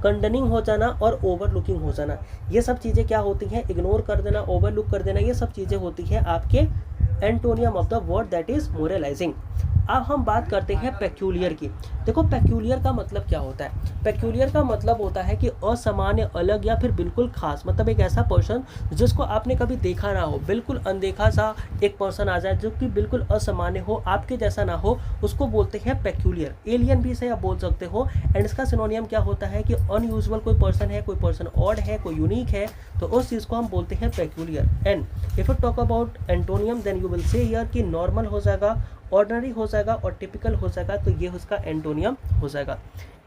कंडनिंग हो जाना और ओवरलुकिंग हो जाना। ये सब चीज़ें क्या होती हैं, इग्नोर कर देना, ओवरलुक कर देना, ये सब चीज़ें होती हैं आपके antonym of the word that is moralising. अब हम बात करते हैं पेक्यूलियर की। देखो पेक्यूलियर का मतलब क्या होता है? पेक्यूलियर का मतलब होता है कि असामान्य, अलग या फिर बिल्कुल खास। मतलब एक ऐसा पर्सन जिसको आपने कभी देखा ना हो, बिल्कुल अनदेखा सा एक पर्सन आ जाए जो कि बिल्कुल असामान्य हो, आपके जैसा ना हो, उसको बोलते हैं पेक्यूलियर। एलियन भी इसे आप बोल सकते हो। एंड इसका सिनोनियम क्या होता है कि अनयूजुअल कोई पर्सन है, कोई पर्सन ऑड है, कोई यूनिक है, तो उस चीज़ को हम बोलते हैं peculiar. And if you talk about antonym then you will see here कि नॉर्मल हो जाएगा, ऑर्डिनरी हो जाएगा और टिपिकल हो जाएगा, तो ये उसका एंटोनियम हो जाएगा।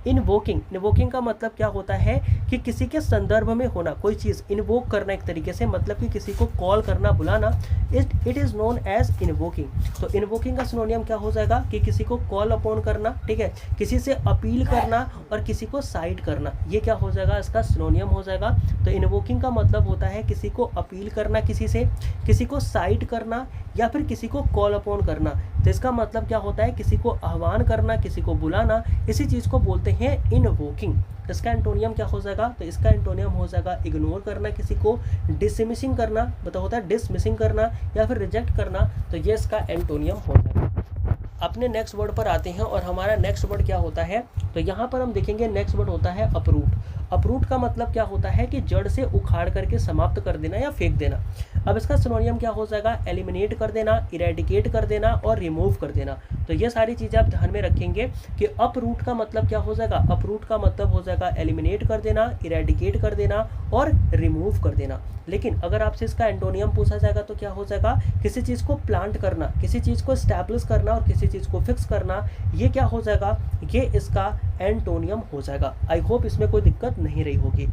इनवोकिंग, इनवोकिंग का मतलब क्या होता है कि किसी के संदर्भ में होना, कोई चीज़ इनवोक करना एक तरीके से, मतलब कि किसी को कॉल करना, बुलाना, it is known as invoking. तो इनवोकिंग का सिनोनियम क्या हो जाएगा कि किसी को कॉल अपॉन करना, ठीक है, किसी से अपील करना और किसी को साइड करना, ये क्या हो जाएगा, इसका सिनोनियम हो जाएगा। तो इनवोकिंग का मतलब होता है किसी को अपील करना, किसी से, किसी को साइड करना या फिर किसी को कॉल अपॉन करना। तो इसका मतलब क्या होता है, किसी को आह्वान करना, किसी को बुलाना, इसी चीज़ को बोलते हैं इनवोकिंग। इसका एंटोनियम क्या हो जाएगा, तो इसका एंटोनियम हो जाएगा इग्नोर करना, किसी को डिसमिसिंग करना, मतलब होता है डिसमिसिंग करना या फिर रिजेक्ट करना, तो ये इसका एंटोनियम हो जाएगा। अपने नेक्स्ट वर्ड पर आते हैं और हमारा नेक्स्ट वर्ड क्या होता है, तो यहाँ पर हम देखेंगे नेक्स्ट वर्ड होता है अपरूट। अपरूट का मतलब क्या होता है कि जड़ से उखाड़ करके समाप्त कर देना या फेंक देना। अब इसका सिनोनियम क्या हो जाएगा, एलिमिनेट कर देना, इरेडिकेट कर देना और रिमूव कर देना। तो ये सारी चीज़ें आप ध्यान में रखेंगे कि अपरूट का मतलब क्या हो जाएगा, अपरूट का मतलब हो जाएगा एलिमिनेट कर देना, इरेडिकेट कर देना और रिमूव कर देना। लेकिन अगर आपसे इसका एंटोनियम पूछा जाएगा तो क्या हो जाएगा, किसी चीज़ को प्लांट करना, किसी चीज़ को स्टैब्लिश करना और किसी चीज़ को फिक्स करना, ये क्या हो जाएगा, ये इसका एंटोनियम हो जाएगा। आई होप इसमें कोई दिक्कत नहीं रही होगी।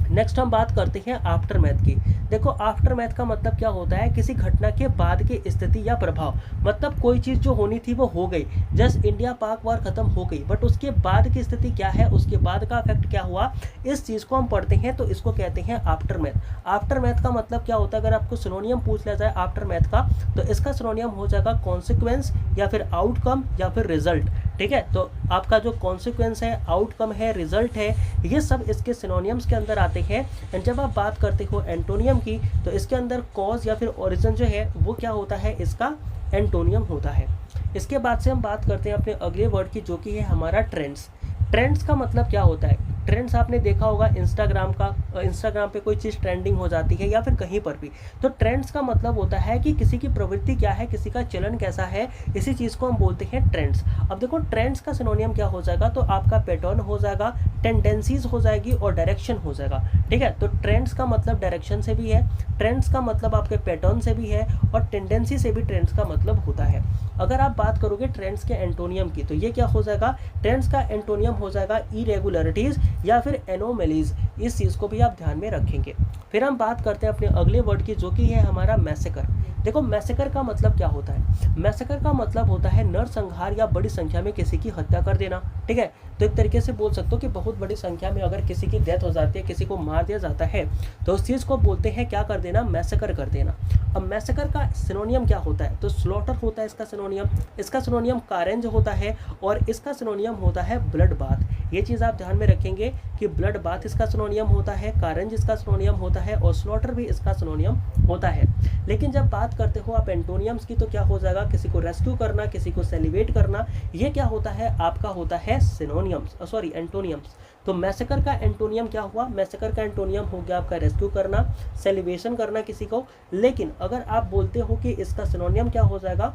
नेक्स्ट हम बात करते हैं आफ्टर मैथ की। देखो आफ्टर मैथ का मतलब क्या होता है, किसी घटना के बाद की स्थिति या प्रभाव। मतलब कोई चीज़ जो होनी थी वो हो गई, जस्ट इंडिया पाक वार खत्म हो गई, बट उसके बाद की स्थिति क्या है, उसके बाद का इफेक्ट क्या हुआ, इस चीज़ को हम पढ़ते हैं, तो इसको कहते हैं आफ्टर मैथ। आफ्टर मैथ का मतलब क्या होता है, अगर आपको सिनोनियम पूछ लिया जाए आफ्टर मैथ का, तो इसका सिनोनियम हो जाएगा कॉन्सिक्वेंस या फिर आउटकम या फिर रिजल्ट। ठीक है, तो आपका जो कॉन्सिक्वेंस है, आउटकम है, रिजल्ट है, ये सब इसके सिनोनियम्स के अंदर आते हैं। एंड जब आप बात करते हो एंटोनियम की, तो इसके अंदर कॉज या फिर ओरिजिन जो है वो क्या होता है, इसका एंटोनियम होता है। इसके बाद से हम बात करते हैं अपने अगले वर्ड की, जो कि है हमारा ट्रेंड्स। ट्रेंड्स का मतलब क्या होता है, ट्रेंड्स आपने देखा होगा इंस्टाग्राम पे कोई चीज़ ट्रेंडिंग हो जाती है या फिर कहीं पर भी, तो ट्रेंड्स का मतलब होता है कि किसी की प्रवृत्ति क्या है, किसी का चलन कैसा है, इसी चीज़ को हम बोलते हैं ट्रेंड्स। अब देखो ट्रेंड्स का सिनोनियम क्या हो जाएगा, तो आपका पैटर्न हो जाएगा, टेंडेंसीज हो जाएगी और डायरेक्शन हो जाएगा। ठीक है, तो ट्रेंड्स का मतलब डायरेक्शन से भी है, ट्रेंड्स का मतलब आपके पैटर्न से भी है और टेंडेंसी से भी ट्रेंड्स का मतलब होता है। अगर आप बात करोगे ट्रेंड्स के एंटोनियम की, तो ये क्या हो जाएगा, ट्रेंड्स का एंटोनियम हो जाएगा इरेगुलरिटीज़ या फिर एनोमलीज। इस चीज़ को भी आप ध्यान में रखेंगे। फिर हम बात करते हैं अपने अगले वर्ड की, जो कि है हमारा मैसेकर। देखो मैसेकर का मतलब क्या होता है, मैसेकर का मतलब होता है नरसंहार या बड़ी संख्या में किसी की हत्या कर देना। ठीक है, तो एक तरीके से बोल सकते हो कि बहुत बड़ी संख्या में अगर किसी की डेथ हो जाती है, किसी को मार दिया जाता है, तो उस चीज़ को बोलते हैं क्या कर देना, मैसेकर कर देना। अब मैसेकर का सिनोनियम क्या होता है, तो स्लॉटर होता है इसका सिनोनियम। इसका सिनोनियम कारेंज होता है और इसका सिनोनियम होता है ब्लड बाथ। ये चीज़ आप ध्यान में रखेंगे कि ब्लड बाथ इसका सिनोनियम होता है, कारेंज इसका सिनोनियम होता है और स्लॉटर भी इसका सिनोनियम होता है। लेकिन जब बात करते हो आप एंटोनियम्स की, तो क्या हो जाएगा, किसी को रेस्क्यू करना, किसी को सेलिब्रेट करना, ये क्या होता है, आपका होता है सिनोनियम्स, सॉरी एंटोनियम्स। तो मैसेकर का एंटोनियम क्या हुआ, मैसेकर का एंटोनियम हो गया आपका रेस्क्यू करना, सेलिब्रेशन करना किसी को। लेकिन अगर आप बोलते हो कि इसका सिनोनियम क्या हो जाएगा,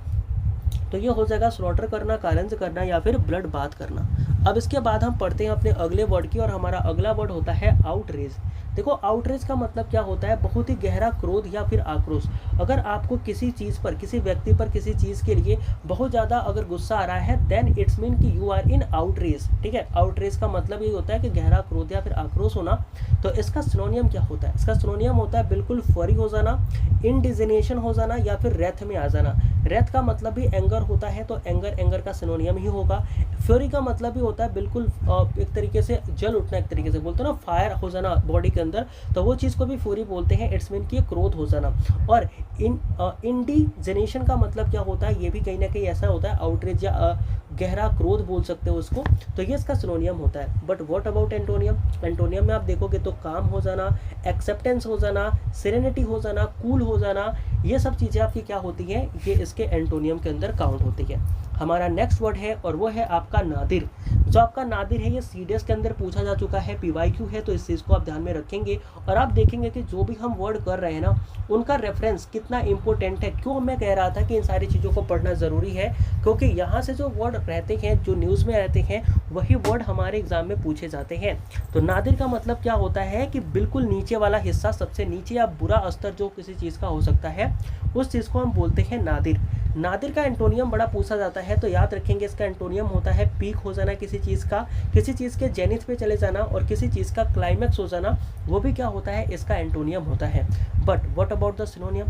तो ये हो जाएगा स्लॉटर करना, कारेंज करना या फिर ब्लड बाथ करना। अब इसके बाद हम पढ़ते हैं अपने अगले वर्ड की, और हमारा अगला वर्ड होता है आउटरेज। देखो आउटरेज का मतलब क्या होता है, बहुत ही गहरा क्रोध या फिर आक्रोश। अगर आपको किसी चीज़ पर, किसी व्यक्ति पर, किसी चीज़ के लिए बहुत ज़्यादा अगर गुस्सा आ रहा है, देन इट्स मीन कि यू आर इन आउटरेज। ठीक है, आउटरेज का मतलब ये होता है कि गहरा क्रोध या फिर आक्रोश होना। तो इसका सिनोनियम क्या होता है, इसका सिनोनियम होता है बिल्कुल फरी हो जाना, इंडिजिनेशन हो जाना या फिर रेथ में आ जाना। रेथ का मतलब भी एंगर होता है, तो एंगर का सिनोनियम ही होगा। फ्यूरी का मतलब भी होता है बिल्कुल एक तरीके से जल उठना, एक तरीके से बोलते हैं ना, फायर हो जाना बॉडी के अंदर, तो वो चीज़ को भी फ्यूरी बोलते हैं। इट्स मीन कि क्रोध हो जाना। और इंडिजेनेशन का मतलब क्या होता है, ये भी कहीं ना कहीं ऐसा होता है, आउटरेज या गहरा क्रोध बोल सकते हो उसको, तो ये इसका सिनोनियम होता है। But what about antonym, antonym में आप देखोगे तो काम हो जाना, एक्सेप्टेंस हो जाना, सेरेनिटी हो जाना, कूल हो जाना, ये सब चीज़ें आपकी क्या होती हैं, ये इसके एंटोनियम के अंदर काउंट होती है। हमारा नेक्स्ट वर्ड है और वो है आपका नादिर। जो आपका नादिर है ये सीडीएस के अंदर पूछा जा चुका है, पीवाईक्यू है, तो इस चीज़ को आप ध्यान में रखेंगे। और आप देखेंगे कि जो भी हम वर्ड कर रहे हैं ना उनका रेफरेंस कितना इंपॉर्टेंट है। क्यों मैं कह रहा था कि इन सारी चीज़ों को पढ़ना ज़रूरी है, क्योंकि यहाँ से जो वर्ड रहते हैं, जो न्यूज़ में रहते हैं, वही वर्ड हमारे एग्जाम में पूछे जाते हैं। तो नादिर का मतलब क्या होता है कि बिल्कुल नीचे वाला हिस्सा, सबसे नीचे या बुरा स्तर जो किसी चीज़ का हो सकता है, उस चीज़ को हम बोलते हैं नादिर। नादिर का एंटोनियम बड़ा पूछा जाता है, तो याद रखेंगे इसका एंटोनियम होता है पीक हो जाना किसी चीज़ का, किसी चीज़ के जेनिथ पे चले जाना, और किसी चीज़ का क्लाइमैक्स हो जाना, वो भी क्या होता है, इसका एंटोनियम होता है। But what about the सिनोनियम?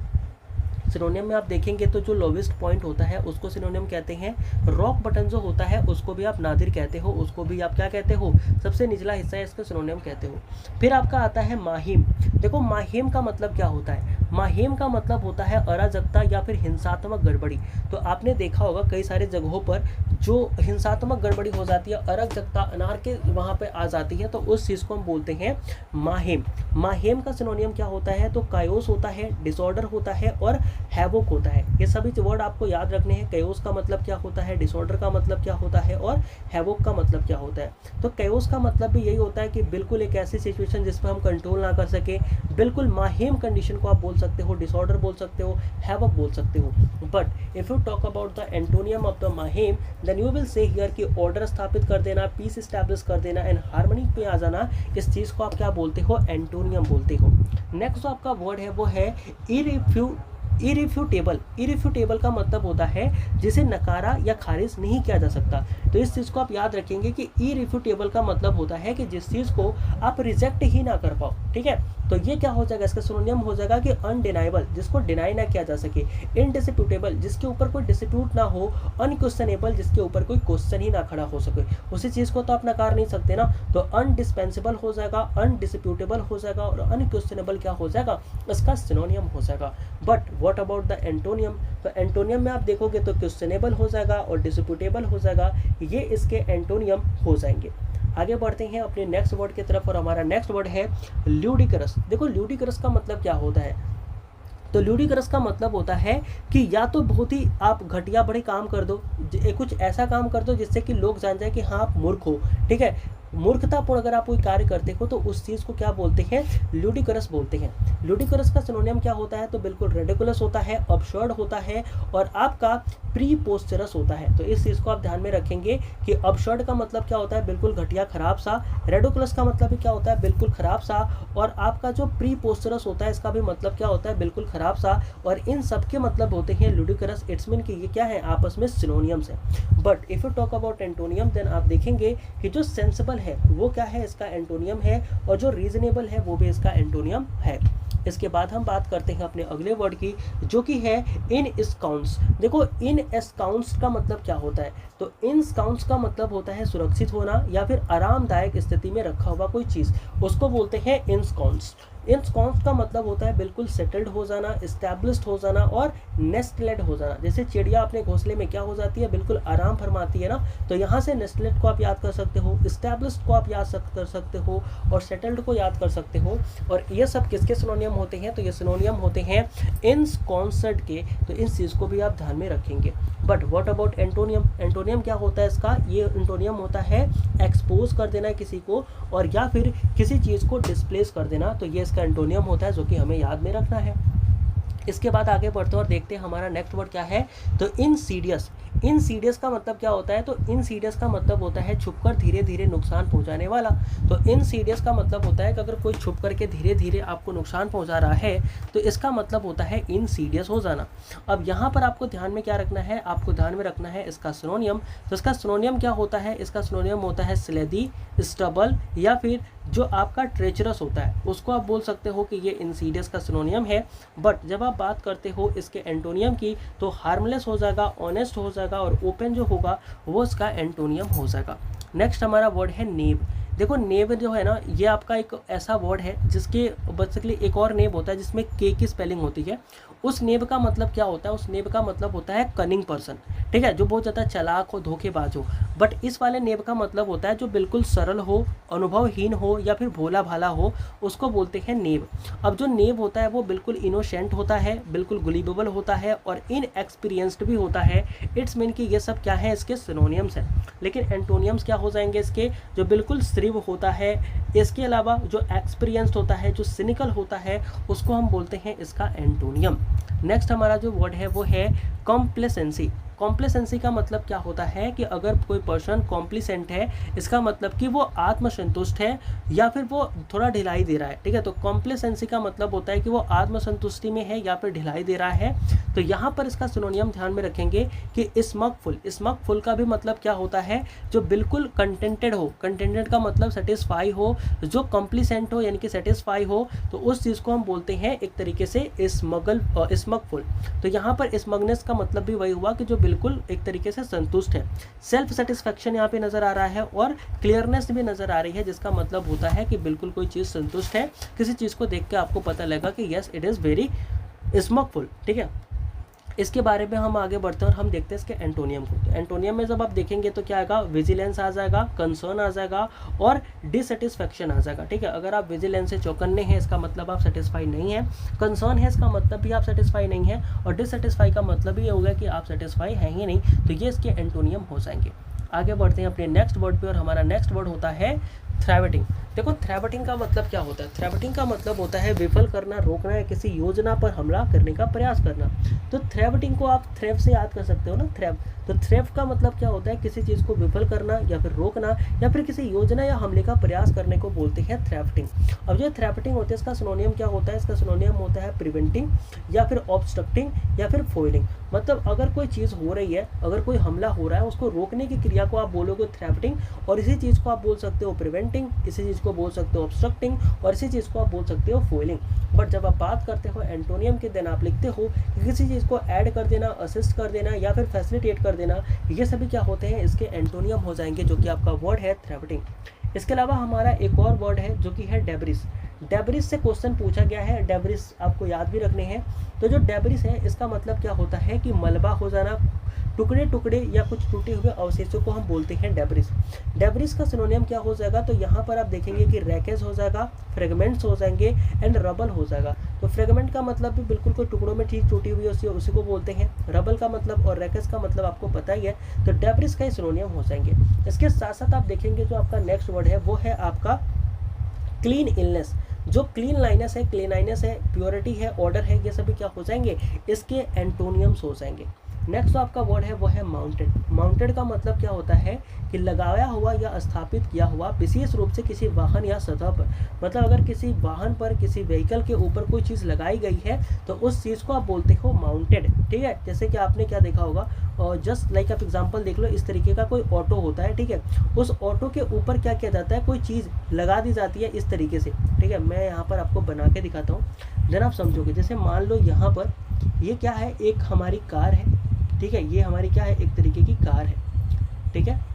सिनोनियम में आप देखेंगे तो जो लोवेस्ट पॉइंट होता है उसको सिनोनियम कहते हैं। रॉक बटन जो होता है उसको भी आप नादिर कहते हो, उसको भी आप क्या कहते हो, सबसे निचला हिस्सा है, इसको सिनोनियम कहते हो। फिर आपका आता है माहिम। देखो माहिम का मतलब क्या होता है? माहिम का मतलब होता है अराजकता या फिर हिंसात्मक गड़बड़ी। तो आपने देखा होगा कई सारे जगहों पर जो हिंसात्मक गड़बड़ी हो जाती है, अराजकता अनार के वहाँ पे आ जाती है, तो उस चीज़ को हम बोलते हैं माहिम। माहिम का सिनोनियम क्या होता है? तो कायोस होता है, डिसऑर्डर होता है और हैवोक होता है। ये सभी वर्ड आपको याद रखने हैं। कैओस का मतलब क्या होता है, डिसऑर्डर का मतलब क्या होता है, और हैवोक का मतलब क्या होता है। तो कैओस का मतलब भी यही होता है कि बिल्कुल एक ऐसी सिचुएशन जिसमें हम कंट्रोल ना कर सके, बिल्कुल माहिम कंडीशन को आप बोल सकते हो, डिसऑर्डर बोल सकते हो, हैवोक बोल सकते हो। But if you talk about the antonym of the mayhem, then you will see here कि ऑर्डर स्थापित कर देना, पीस स्टैब्लिश कर देना एंड हार्मनी पे आ जाना, इस चीज़ को आप क्या बोलते हो, एंटोनियम बोलते हो। नेक्स्ट जो आपका वर्ड है वो है इरिफ्यूटेबल। इरिफ्यूटेबल का मतलब होता है जिसे नकारा या खारिज नहीं किया जा सकता। तो इस चीज़ को आप याद रखेंगे कि इरिफ्यूटेबल का मतलब होता है कि जिस चीज़ को आप रिजेक्ट ही ना कर पाओ, ठीक है। तो ये क्या हो जाएगा, इसका सिनोनियम हो जाएगा कि अनडिनाइबल, जिसको डिनाई ना किया जा सके, इनडिस्प्यूटेबल, जिसके ऊपर कोई डिस्प्यूट ना हो, अनक्वेश्चनेबल, जिसके ऊपर कोई क्वेश्चन ही ना खड़ा हो सके, उसी चीज़ को तो आप नकार नहीं सकते ना। तो अनडिस्पेंसेबल हो जाएगा, अनडिस्प्यूटेबल हो जाएगा, और अनक्वेश्चनेबल क्या हो जाएगा, इसका सिनोनियम हो जाएगा। But what about the antonym? तो एंटोनियम में आप देखोगे तो क्वेश्चनेबल हो जाएगा और डिस्प्यूटेबल हो जाएगा, ये इसके एंटोनियम हो जाएंगे। आगे बढ़ते हैं अपने नेक्स्ट वर्ड की तरफ, और हमारा नेक्स्ट वर्ड है ल्यूडिकरस। देखो ल्यूडिकरस का मतलब क्या होता है? तो ल्यूडिकरस का मतलब होता है कि या तो बहुत ही आप घटिया बड़े काम कर दो, कुछ ऐसा काम कर दो जिससे कि लोग जान जाए कि हाँ आप मूर्ख हो, ठीक है। मूर्खतापूर्ण अगर आप कोई कार्य करते हो तो उस चीज़ को क्या बोलते हैं, ल्यूडिकरस बोलते हैं। ल्यूडिकरस का सिनोनियम क्या होता है? तो बिल्कुल रेडिकुलस होता है, अबसर्ड होता है, और आपका प्रीपोस्चरस होता है। तो इस चीज़ को आप ध्यान में रखेंगे कि अबसर्ड का मतलब क्या होता है, बिल्कुल घटिया खराब सा। रेडिकुलस का मतलब भी क्या होता है, बिल्कुल खराब सा। और आपका जो प्रीपोस्चरस होता है इसका भी मतलब क्या होता है, बिल्कुल खराब सा। और इन सब के मतलब होते हैं ल्यूडिकरस। इट्स मीन कि ये क्या है, आपस में सिनोनियम्स है। But if you talk about antonym, then आप देखेंगे कि जो सेंसिबल है वो क्या है, इसका एंटोनियम है, और जो रीजनेबल है वो भी इसका एंटोनियम है। इसके बाद हम बात करते हैं अपने अगले वर्ड की, जो कि है इन स्काउंट्स। देखो इन स्काउंट्स का मतलब क्या होता है? तो इन स्काउंट्स का मतलब होता है सुरक्षित होना या फिर आरामदायक स्थिति में रखा हुआ कोई चीज़, उसको बोलते हैं इन स्काउंट्स। इन स्काउंट्स का मतलब होता है बिल्कुल सेटल्ड हो जाना, इस्टेब्लिश्ड हो जाना और नेस्टलेड हो जाना। जैसे चिड़िया अपने घोंसले में क्या हो जाती है, बिल्कुल आराम फरमाती है ना। तो यहाँ से नेस्टलेड को आप याद कर सकते हो, इस्टेब्लिश्ड को आप याद कर सकते हो, और सेटल्ड को याद कर सकते हो। और ये सब किसके सिनोनियम होते हैं? तो ये सिनोनियम होते हैं इनकॉन्सर्ट के। तो इस चीज़ को भी आप ध्यान में रखेंगे। But what about antonym? Antonym क्या होता है इसका? ये एंटोनियम होता है एक्सपोज कर देना किसी को, और या फिर किसी चीज़ को डिस्प्लेस कर देना। तो ये इसका एंटोनियम होता है, जो कि हमें याद में रखना है। इसके बाद आगे बढ़ते हैं और देखते हैं हमारा नेक्स्ट वर्ड क्या है। तो इनसीडियस। इनसीडियस का मतलब क्या होता है? तो इनसीडियस का मतलब होता है छुपकर धीरे धीरे नुकसान पहुंचाने वाला। तो इनसीडियस का मतलब होता है कि अगर कोई छुप करके धीरे धीरे आपको नुकसान पहुंचा रहा है तो इसका मतलब होता है इनसीडियस हो जाना। अब यहाँ पर आपको ध्यान में क्या रखना है? आपको ध्यान में रखना है इसका सिनोनियम। तो इसका सिनोनियम क्या होता है? इसका सिनोनियम होता है स्लेदी, स्टबल, या फिर जो आपका ट्रेचरस होता है उसको आप बोल सकते हो कि ये इनसीडियस का सिनोनियम है। बट जब आप बात करते हो इसके एंटोनियम की तो हार्मलेस हो जाएगा, ऑनेस्ट हो जाएगा, और ओपन जो होगा वो इसका एंटोनियम हो जाएगा। नेक्स्ट हमारा वर्ड है नेब। देखो नेब जो है ना, ये आपका एक ऐसा वर्ड है जिसके बेसिकली एक और नेब होता है जिसमें के की स्पेलिंग होती है। उस नेब का मतलब क्या होता है, उस नेब का मतलब होता है कनिंग पर्सन, ठीक है, जो बहुत ज़्यादा चालाक हो, धोखेबाज हो। बट इस वाले नेब का मतलब होता है जो बिल्कुल सरल हो, अनुभवहीन हो या फिर भोला भाला हो, उसको बोलते हैं नेब। अब जो नेब होता है वो बिल्कुल इनोसेंट होता है, बिल्कुल गुलीबेबल होता है और इनएक्सपीरियंस्ड भी होता है। इट्स मीन कि ये सब क्या है, इसके सिनोनियम्स हैं। लेकिन एंटोनियम्स क्या हो जाएंगे इसके, जो बिल्कुल श्रीव होता है, इसके अलावा जो एक्सपीरियंस्ड होता है, जो सिनिकल होता है, उसको हम बोलते हैं इसका एंटोनियम। नेक्स्ट हमारा जो वर्ड है वो है कॉम्प्लेसेंसी। कॉम्प्लेसेंसी का मतलब क्या होता है कि अगर कोई पर्सन कॉम्प्लिसेंट है, इसका मतलब कि वो आत्मसंतुष्ट है या फिर वो थोड़ा ढिलाई दे रहा है, ठीक है। तो कॉम्प्लेसेंसी का मतलब होता है कि वो आत्मसंतुष्टि में है या फिर ढिलाई दे रहा है। तो यहाँ पर इसका सिनोनियम ध्यान में रखेंगे कि स्मगफुल। स्मगफुल का भी मतलब क्या होता है, जो बिल्कुल कंटेंटेड हो। कंटेंटेड का मतलब सेटिस्फाई हो, जो कॉम्प्लिसेंट हो यानी कि सेटिस्फाई हो, तो उस चीज़ को हम बोलते हैं एक तरीके से स्मगफुल। तो यहाँ पर स्मगनेस का मतलब भी वही हुआ कि जो बिल्कुल एक तरीके से संतुष्ट है। सेल्फ सेटिस्फैक्शन यहाँ पे नजर आ रहा है और क्लियरनेस भी नजर आ रही है, जिसका मतलब होता है कि बिल्कुल कोई चीज़ संतुष्ट है, किसी चीज़ को देख के आपको पता लगेगा कि यस इट इज़ वेरी स्मगफुल, ठीक है। इसके बारे में हम आगे बढ़ते हैं और हम देखते हैं इसके एंटोनियम को। तो एंटोनियम में जब आप देखेंगे तो क्या आएगा, विजिलेंस आ जाएगा, कंसर्न आ जाएगा और डिससेटिस्फैक्शन आ जाएगा, ठीक है। अगर आप विजिलेंस से चौकन्ने हैं, इसका मतलब आप सेटिस्फाई नहीं है। कंसर्न है, इसका मतलब भी आप सेटिस्फाई नहीं है। और डिससेटिस्फाई का मतलब ये होगा कि आप सेटिस्फाई हैं ही नहीं। तो ये इसके एंटोनियम हो जाएंगे। आगे बढ़ते हैं अपने नेक्स्ट वर्ड पे और हमारा नेक्स्ट वर्ड होता है थ्रैवटिंग। देखो थ्रैवटिंग का मतलब क्या होता है, थ्रैवटिंग का मतलब होता है विफल करना, रोकना या किसी योजना पर हमला करने का प्रयास करना। तो थ्रैवटिंग को आप थ्रेव से याद कर सकते हो ना, थ्रेव। तो थ्रेव का मतलब क्या होता है, किसी चीज़ को विफल करना या फिर रोकना या फिर किसी योजना या हमले का प्रयास करने को बोलते हैं थ्रैवटिंग। अब जो थ्रैवटिंग होती है इसका सिनोनियम क्या होता है, इसका सिनोनियम होता है प्रिवेंटिंग या फिर ऑब्स्ट्रक्टिंग या फिर फॉइलिंग। मतलब अगर कोई चीज़ हो रही है, अगर कोई हमला हो रहा है, उसको रोकने की क्रिया को आप बोलोगे थ्रैवटिंग, और इसी चीज़ को आप बोल सकते हो प्रिवेंटिंग, इसी चीज़ को बोल सकते हो ऑब्स्ट्रक्टिंग और इसी चीज़ को आप बोल सकते हो फॉइलिंग। बट जब आप बात करते हो एंटोनियम के, देन आप लिखते हो कि किसी चीज़ को ऐड कर देना, असिस्ट कर देना या फिर फैसिलिटेट कर देना, ये सभी क्या होते हैं, इसके एंटोनियम हो जाएंगे, जो कि आपका वर्ड है थ्रैवटिंग। इसके अलावा हमारा एक और वर्ड है जो कि है डेब्रिस। डेब्रिस से क्वेश्चन पूछा गया है, डेब्रिस आपको याद भी रखने हैं। तो जो डेब्रिस है इसका मतलब क्या होता है कि मलबा हो जाना, टुकड़े टुकड़े या कुछ टूटे हुए अवशेषों को हम बोलते हैं डेब्रिस। डेब्रिस का सिनोनियम क्या हो जाएगा, तो यहाँ पर आप देखेंगे कि रैकेज हो जाएगा, फ्रेगमेंट्स हो जाएंगे एंड रबल हो जाएगा। तो फ्रेगमेंट का मतलब भी बिल्कुल कोई टुकड़ों में ठीक टूटी हुई उसी को बोलते हैं। रबल का मतलब और रैकेज का मतलब आपको पता ही है। तो डेब्रिस का ही सिनोनियम हो जाएंगे। इसके साथ साथ आप देखेंगे जो आपका नेक्स्ट वर्ड है वो है आपका क्लीन इलनेस। जो क्लीन लाइनेस है, क्लीनाइनेस है, प्योरिटी है, ऑर्डर है, ये सभी क्या हो जाएंगे, इसके एंटोनियम्स हो जाएंगे। नेक्स्ट आपका वर्ड है वो है माउंटेड। माउंटेड का मतलब क्या होता है कि लगाया हुआ या स्थापित किया हुआ, विशेष रूप से किसी वाहन या सतह पर। मतलब अगर किसी वाहन पर, किसी व्हीकल के ऊपर कोई चीज़ लगाई गई है तो उस चीज़ को आप बोलते हो माउंटेड, ठीक है। जैसे कि आपने क्या देखा होगा, और जस्ट लाइक आप एग्जांपल देख लो, इस तरीके का कोई ऑटो होता है, ठीक है। उस ऑटो के ऊपर क्या किया जाता है, कोई चीज़ लगा दी जाती है इस तरीके से, ठीक है। मैं यहाँ पर आपको बना के दिखाता हूँ, देन आप समझोगे। जैसे मान लो यहाँ पर ये क्या है, एक हमारी कार है, ठीक है। ये हमारी क्या है, एक तरीके की कार है, ठीक है।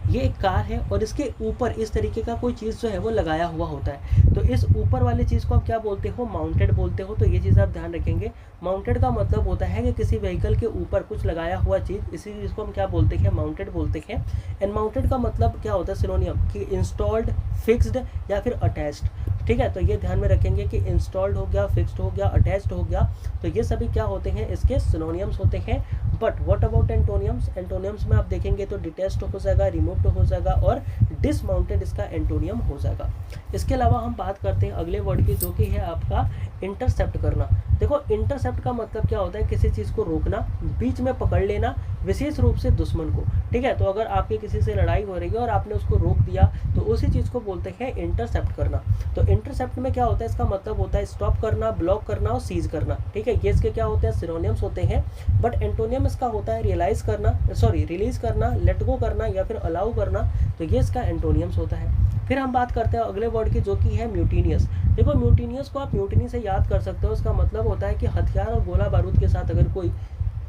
ये एक कार है और इसके ऊपर इस तरीके का कोई चीज़ जो है वो लगाया हुआ होता है। तो इस ऊपर वाली चीज़ को आप क्या बोलते हो, माउंटेड बोलते हो। तो ये चीज़ आप ध्यान रखेंगे। माउंटेड का मतलब होता है कि किसी व्हीकल के ऊपर कुछ लगाया हुआ चीज़, इसी चीज़ को हम क्या बोलते हैं, माउंटेड बोलते हैं। एंड माउंटेड का मतलब क्या होता है, सिनोनियम कि इंस्टॉल्ड, फिक्स्ड या फिर अटैच्ड, ठीक है। तो ये ध्यान में रखेंगे कि इंस्टॉल्ड हो गया, फिक्स्ड हो गया, अटैच्ड हो गया, तो ये सभी क्या होते हैं, इसके सिनोनियम्स होते हैं। बट व्हाट अबाउट एंटोनियम्स, एंटोनियम्स में आप देखेंगे तो डिटैच्ड हो जाएगा, रिमूव्ड हो जाएगा और डिसमाउंटेड इसका एंटोनियम हो जाएगा। इसके अलावा हम बात करते हैं अगले वर्ड की, जो कि है आपका इंटरसेप्ट करना। देखो इंटरसेप्ट का मतलब क्या होता है, किसी चीज़ को रोकना, बीच में पकड़ लेना, विशेष रूप से दुश्मन को, ठीक है। तो अगर आपकी किसी से लड़ाई हो रही है और आपने उसको रोक दिया तो उसी चीज़ को बोलते हैं इंटरसेप्ट करना। तो इंटरसेप्ट में क्या होता है, इसका मतलब होता है स्टॉप करना, ब्लॉक करना और सीज करना, ठीक है। ये इसके क्या होते हैं, सिनोनियम्स होते हैं। बट एंटोनियम इसका होता है रियलाइज करना, रिलीज करना, लेट गो करना या फिर अलाउ करना, तो ये इसका एंटोनियम्स होता है। फिर हम बात करते हैं अगले वर्ड की, जो कि है म्यूटीनियस। देखो म्यूटीनियस को आप म्यूटिनी से याद कर सकते हो। इसका मतलब होता है कि हथियार और गोला बारूद के साथ अगर कोई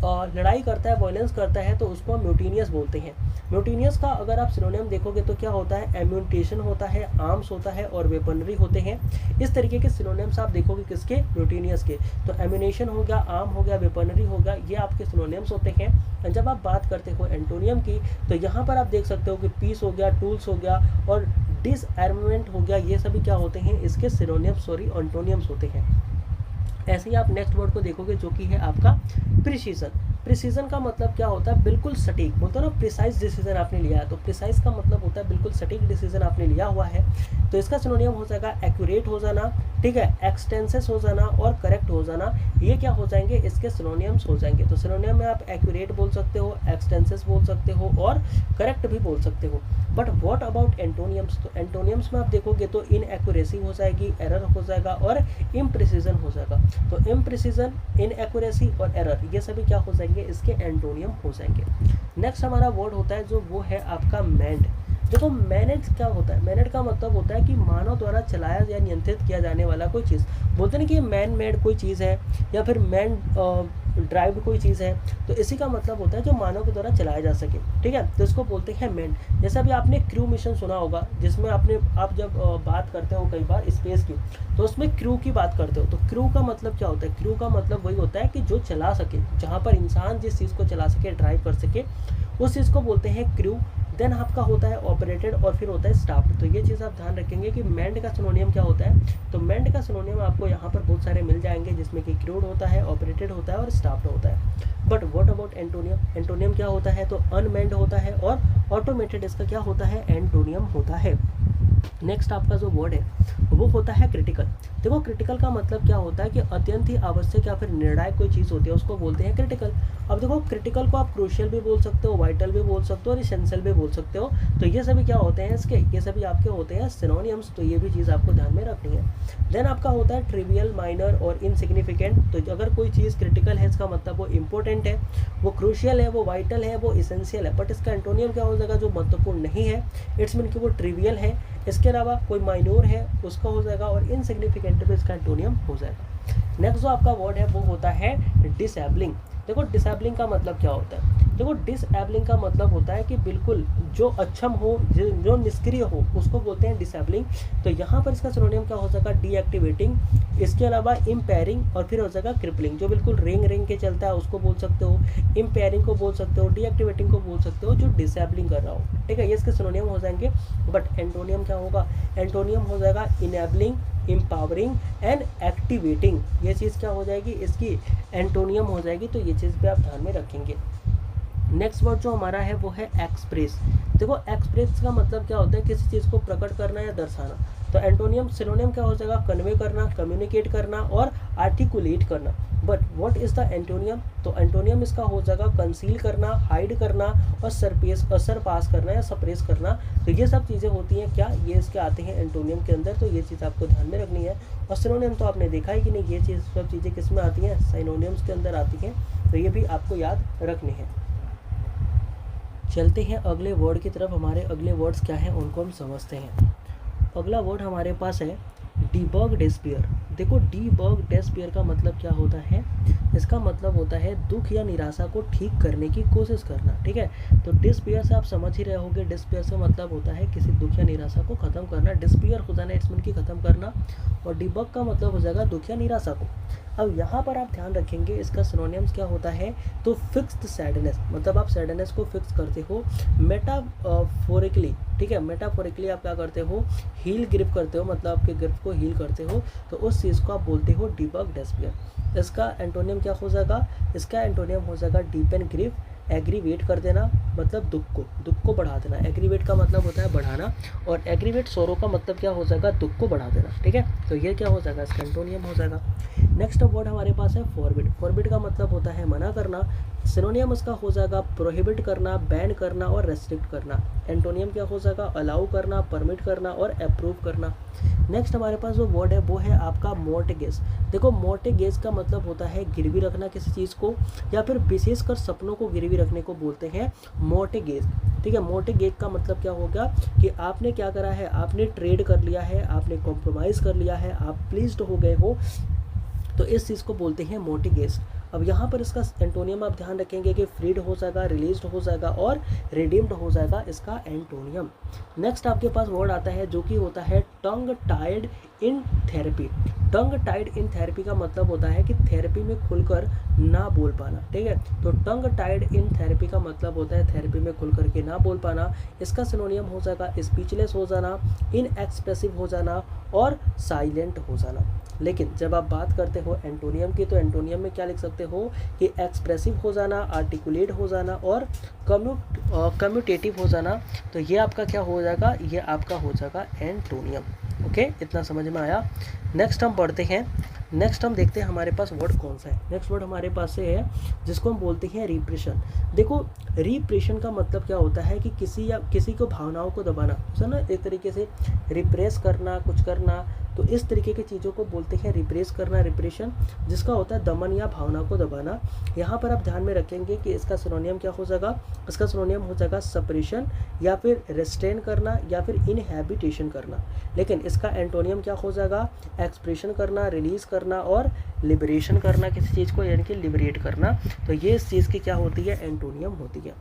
लड़ाई करता है, वायलेंस करता है, तो उसको हम म्यूटिनियस बोलते हैं। म्यूटिनियस का अगर आप सिनोनिम देखोगे तो क्या होता है, एम्यूटेशन होता है, आर्म्स होता है और वेपनरी होते हैं। इस तरीके के सिनोनिम्स आप देखोगे किसके, म्यूटिनियस के। तो एम्यूनेशन हो गया, आर्म हो गया, वेपनरी हो गया, ये आपके सिनोनिम्स होते हैं। जब आप बात करते हो एंटोनियम की, तो यहाँ पर आप देख सकते हो कि पीस हो गया, टूल्स हो गया और डिसआर्ममेंट हो गया, ये सभी क्या होते हैं, इसके सिनोनिम्स एंटोनियम्स होते हैं। ऐसे ही आप नेक्स्ट वर्ड को देखोगे जो कि है आपका प्रिसीजन। प्रिसीजन का मतलब क्या होता है, बिल्कुल सटीक, बोलते हो ना प्रिसाइज डिसीजन आपने लिया है, तो प्रिसाइज का मतलब होता है बिल्कुल सटीक डिसीजन आपने लिया हुआ है। तो इसका सिनोनियम हो जाएगा एक्यूरेट हो जाना, ठीक है, एक्सटेंसेस हो जाना और करेक्ट हो जाना, ये क्या हो जाएंगे, इसके सिनोनियम्स हो जाएंगे। तो सिनोनियम में आप एक्यूरेट बोल सकते हो, एक्सटेंसेस बोल सकते हो और करेक्ट भी बोल सकते हो। बट व्हाट अबाउट एंटोनियम्स, तो एंटोनियम्स में आप देखोगे तो इनएक्यूरेसी हो जाएगी, एरर हो जाएगा और इम्प्रिसीजन हो जाएगा। तो इम्प्रिसीजन, इनएक्यूरेसी और एरर, ये सभी क्या हो जाएंगे, इसके एंटोनियम हो जाएंगे। नेक्स्ट हमारा वर्ड होता है जो वो है आपका मैन्ड। देखो मैनेज क्या होता है, मैनेज का मतलब होता है कि मानव द्वारा चलाया या नियंत्रित किया जाने वाला कोई चीज़। बोलते नहीं कि मैन मेड कोई चीज़ है या फिर मैन ड्राइव्ड कोई चीज़ है, तो इसी का मतलब होता है जो मानव के द्वारा चलाया जा सके, ठीक है, तो इसको बोलते हैं मैन। जैसे अभी आपने क्रू मिशन सुना होगा, जिसमें आप जब बात करते हो कई बार स्पेस की, तो उसमें क्रू की बात करते हो, तो क्रू का मतलब क्या होता है, क्रू का मतलब वही होता है कि जो चला सके, जहाँ पर इंसान जिस चीज़ को चला सके, ड्राइव कर सके, उस चीज़ को बोलते हैं क्रू। देन आपका होता है ऑपरेटेड और फिर होता है स्टाफ्ड। तो ये चीज़ आप ध्यान रखेंगे कि मैंड का सिनोनियम क्या होता है, तो मैंड का सिनोनियम आपको यहाँ पर बहुत सारे मिल जाएंगे, जिसमें कि क्रूड होता है, ऑपरेटेड होता है और स्टाफ्ड होता है। But what about antonym, antonym क्या होता है, तो अनमैन्ड होता है और ऑटोमेटेड इसका क्या होता है, एंटोनियम होता है। नेक्स्ट आपका जो वर्ड है वो होता है क्रिटिकल। देखो क्रिटिकल का मतलब क्या होता है कि अत्यंत ही आवश्यक या फिर निर्णायक कोई चीज़ होती है, उसको बोलते हैं क्रिटिकल। अब देखो क्रिटिकल को आप क्रूशियल भी बोल सकते हो, वाइटल भी बोल सकते हो और इसेंशियल भी बोल सकते हो। तो ये सभी क्या होते हैं इसके, ये सभी आपके होते हैं सिनोनियम्स, तो ये भी चीज़ आपको ध्यान में रखनी है। देन आपका होता है ट्रिवियल, माइनर और इनसिग्निफिकेंट। तो अगर कोई चीज़ क्रिटिकल है, इसका मतलब वो इंपॉर्टेंट है, वो क्रूशियल है, वो वाइटल है, वो इसेंशियल है। बट इसका एंटोनियम क्या हो जाएगा, जो महत्वपूर्ण नहीं है, इट्स मीन कि वो ट्रिवियल है। इसके अलावा कोई माइनोर है उसका हो जाएगा और इनसिग्निफिकेंट भी इसका एंटोनियम हो जाएगा। नेक्स्ट जो आपका वर्ड है वो होता है डिसेबलिंग। देखो डिसेबलिंग का मतलब क्या होता है, देखो डिसेबलिंग का मतलब होता है कि बिल्कुल जो अक्षम हो, जो निष्क्रिय हो, उसको बोलते हैं डिसेबलिंग। तो यहाँ पर इसका सिनोनियम क्या हो जाएगा, डीएक्टिवेटिंग, इसके अलावा इम्पेयरिंग और फिर हो जाएगा क्रिपलिंग। जो बिल्कुल रेंग के चलता है उसको बोल सकते हो, इम्पेयरिंग को बोल सकते हो, डीएक्टिवेटिंग को बोल सकते हो, जो डिसेबलिंग कर रहा हो, ठीक है, ये इसके सिनोनियम हो जाएंगे। बट एंटोनियम क्या होगा, एंटोनियम हो जाएगा इनेबलिंग, एम्पावरिंग एंड एक्टिवेटिंग। ये चीज़ क्या हो जाएगी, इसकी एंटोनियम हो जाएगी। तो ये चीज़ भी आप ध्यान में रखेंगे। नेक्स्ट वर्ड जो हमारा है वो है एक्सप्रेस। देखो एक्सप्रेस का मतलब क्या होता है, किसी चीज़ को प्रकट करना या दर्शाना। तो एंटोनियम, सिनोनियम क्या हो जाएगा, कन्वे करना, कम्युनिकेट करना और आर्टिकुलेट करना। But what is the antonym, तो एंटोनियम इसका हो जाएगा कंसील करना, हाइड करना और सरपास करना या सप्रेस करना। तो ये सब चीज़ें होती हैं क्या, ये इसके आते हैं एंटोनियम के अंदर। तो ये चीज़ आपको ध्यान में रखनी है। और सिनोनियम तो आपने देखा ही कि नहीं, ये चीज़ सब चीज़ें किस में आती हैं, सिनोनियम्स के अंदर आती हैं। तो ये भी आपको याद रखनी है। चलते हैं अगले वर्ड की तरफ। हमारे अगले वर्ड्स क्या हैं उनको हम समझते हैं। अगला वर्ड हमारे पास है डीबग डिस्पेयर। देखो डीबग डिस्पेयर का मतलब क्या होता है, इसका मतलब होता है दुख या निराशा को ठीक करने की कोशिश करना, ठीक है। तो डिस्पेयर से आप समझ ही रहे होंगे, डिस्पेयर से मतलब होता है किसी दुख या निराशा को खत्म करना, डिस्पेयर हो जाना इट्स मीन की खत्म करना। और डीबग का मतलब हो जाएगा दुख या निराशा को। अब यहाँ पर आप ध्यान रखेंगे इसका सिनोनिम्स क्या होता है, तो फिक्स्ड सैडनेस, मतलब आप सैडनेस को फिक्स करते हो। मेटाफोरिकली, ठीक है, मेटाफोरिकली आप क्या करते हो, हील ग्रिप करते हो, मतलब आपके ग्रिप को हील करते हो, तो उस चीज़ को आप बोलते हो डीबग डिस्पेयर। इसका एंटोनियम क्या हो जाएगा, इसका एंटोनियम हो जाएगा डीपन ग्रिप, एग्रीवेट कर देना, मतलब दुख को बढ़ा देना। एग्रीवेट का मतलब होता है बढ़ाना और एग्रीवेट सोरो का मतलब क्या हो जाएगा, दुख को बढ़ा देना, ठीक है। तो ये क्या हो जाएगा, इसका एंटोनियम हो जाएगा। नेक्स्ट वर्ड हमारे पास है फॉरबिड। फॉरबिड का मतलब होता है मना करना। सिनोनियम इसका हो जाएगा प्रोहिबिट करना, बैन करना और रेस्ट्रिक्ट करना। एंटोनियम क्या हो जाएगा, अलाउ करना, परमिट करना और अप्रूव करना। नेक्स्ट हमारे पास जो वर्ड है वो है आपका मॉर्टगेज। देखो मॉर्टगेज का मतलब होता है गिरवी रखना किसी चीज़ को, या फिर विशेषकर सपनों को गिरवी रखने को बोलते हैं मॉर्टगेज, ठीक है। मॉर्टगेज का मतलब क्या होगा कि आपने क्या करा है, आपने ट्रेड कर लिया है, आपने कॉम्प्रोमाइज़ कर लिया है, आप प्लीज्ड हो गए हो, तो इस चीज़ को बोलते हैं मॉर्टगेज। अब यहाँ पर इसका एंटोनियम आप ध्यान रखेंगे कि फ्रीड हो जाएगा, रिलीज्ड हो जाएगा और रिडीम्ड हो जाएगा इसका एंटोनियम। नेक्स्ट आपके पास वर्ड आता है जो कि होता है tongue tied in therapy. Tongue tied in therapy का मतलब होता है कि थेरेपी में खुलकर ना बोल पाना, ठीक है। तो टंग टाइड इन थेरेपी का मतलब होता है थेरेपी में खुलकर के ना बोल पाना। इसका सिनोनियम हो जाएगा स्पीचलेस हो जाना, इनएक्सप्रेसिव हो जाना और साइलेंट हो जाना। लेकिन जब आप बात करते हो एंटोनियम की, तो एंटोनियम में क्या लिख सकते हो कि एक्सप्रेसिव हो जाना, आर्टिकुलेट हो जाना और कम्यूटेटिव हो जाना। तो ये आपका क्या हो जाएगा, ये आपका हो जाएगा एंटोनियम। ओके, इतना समझ में आया। नेक्स्ट हम पढ़ते हैं, नेक्स्ट हम देखते हैं हमारे पास वर्ड कौन सा है। नेक्स्ट वर्ड हमारे पास से है जिसको हम बोलते हैं रिप्रेशन। देखो, रिप्रेशन का मतलब क्या होता है कि किसी को भावनाओं को दबाना, है ना, एक तरीके से रिप्रेस करना, कुछ करना। तो इस तरीके की चीज़ों को बोलते हैं रिप्रेस करना, रिप्रेशन, जिसका होता है दमन या भावना को दबाना। यहाँ पर आप ध्यान में रखेंगे कि इसका सिनोनियम क्या हो जाएगा, इसका सिनोनियम हो जाएगा सप्रेशन या फिर रेस्ट्रेन करना या फिर इनहैबिटेशन करना। लेकिन इसका एंटोनियम क्या हो जाएगा, एक्सप्रेशन करना, रिलीज करना और लिबरेशन करना किसी चीज़ को, यानी कि लिबरेट करना। तो ये इस चीज़ की क्या होती है, एंटोनियम होती है।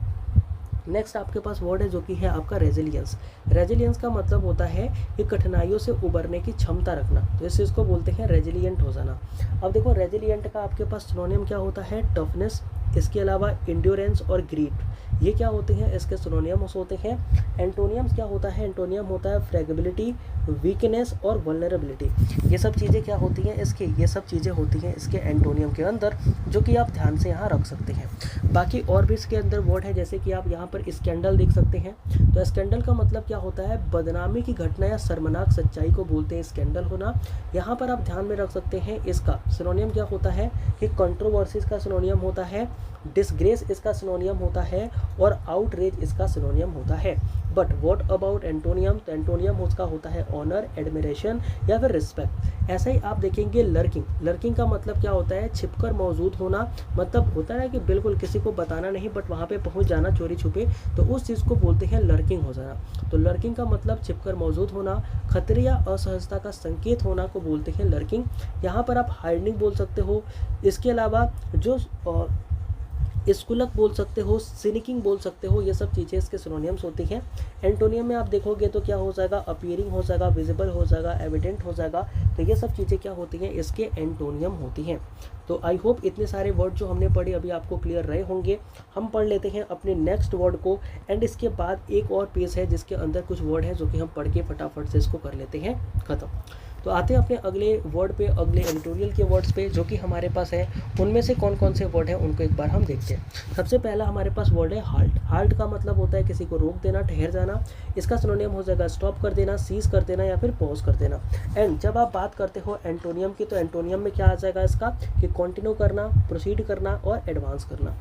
नेक्स्ट आपके पास वर्ड है जो कि है आपका रेजिलियंस। रेजिलियंस का मतलब होता है कि कठिनाइयों से उबरने की क्षमता रखना। तो इस चीज़ को बोलते हैं रेजिलियंट हो जाना। अब देखो, रेजिलियंट का आपके पास सिनोनियम क्या होता है, टफनेस, इसके अलावा इंड्योरेंस और ग्रीट। ये क्या होते हैं, इसके सिनोनियम्स होते हैं। एंटोनियम्स क्या होता है, एंटोनियम होता है फ्रेगबिलिटी, वीकनेस और वल्नरेबिलिटी। ये सब चीज़ें क्या होती हैं इसके, ये सब चीज़ें होती हैं इसके एंटोनियम के अंदर, जो कि आप ध्यान से यहाँ रख सकते हैं। बाकी और भी इसके अंदर वर्ड है, जैसे कि आप यहाँ पर स्कैंडल देख सकते हैं। तो स्कैंडल का मतलब क्या होता है, बदनामी की घटना या शर्मनाक सच्चाई को बोलते हैं स्कैंडल होना। यहाँ पर आप ध्यान में रख सकते हैं इसका सिनोनियम क्या होता है कि कंट्रोवर्सीज का सिनोनियम होता है, डिसग्रेस इसका सिनोनियम होता है और आउटरेज इसका सिनोनियम होता है। बट व्हाट अबाउट एंटोनियम, तो एंटोनियम उसका होता है ऑनर, एडमिरेशन या फिर रिस्पेक्ट। ऐसे ही आप देखेंगे लर्किंग। लर्किंग का मतलब क्या होता है, छिपकर मौजूद होना, मतलब होता है कि बिल्कुल किसी को बताना नहीं बट वहाँ पे पहुँच जाना चोरी छुपे, तो उस चीज़ को बोलते हैं लर्किंग हो जाना। तो लर्किंग का मतलब छिपकर मौजूद होना, खतरे या असहजता का संकेत होना को बोलते हैं लर्किंग। यहाँ पर आप हाइडिंग बोल सकते हो। इसके अलावा जो स्कुलक बोल सकते हो, सिनिकिंग बोल सकते हो, ये सब चीज़ें इसके सिनोनियम्स होती हैं। एंटोनियम में आप देखोगे तो क्या हो जाएगा, अपीयरिंग हो जाएगा, विजिबल हो जाएगा, एविडेंट हो जाएगा। तो ये सब चीज़ें क्या होती हैं, इसके एंटोनियम होती हैं। तो आई होप इतने सारे वर्ड जो हमने पढ़े अभी आपको क्लियर रहे होंगे। हम पढ़ लेते हैं अपने नेक्स्ट वर्ड को, एंड इसके बाद एक और पेज है जिसके अंदर कुछ वर्ड है जो कि हम पढ़ के फटाफट से इसको कर लेते हैं खत्म। तो आते हैं अपने अगले वर्ड पे, अगले एडिटोरियल के वर्ड्स पे जो कि हमारे पास है। उनमें से कौन कौन से वर्ड हैं उनको एक बार हम देखते हैं। सबसे पहला हमारे पास वर्ड है हाल्ट। हाल्ट का मतलब होता है किसी को रोक देना, ठहर जाना। इसका सिनोनियम हो जाएगा स्टॉप कर देना, सीज कर देना या फिर पॉज कर देना। एंड जब आप बात करते हो एंटोनियम की, तो एंटोनियम में क्या आ जाएगा इसका कि कंटिन्यू करना, प्रोसीड करना और एडवांस करना।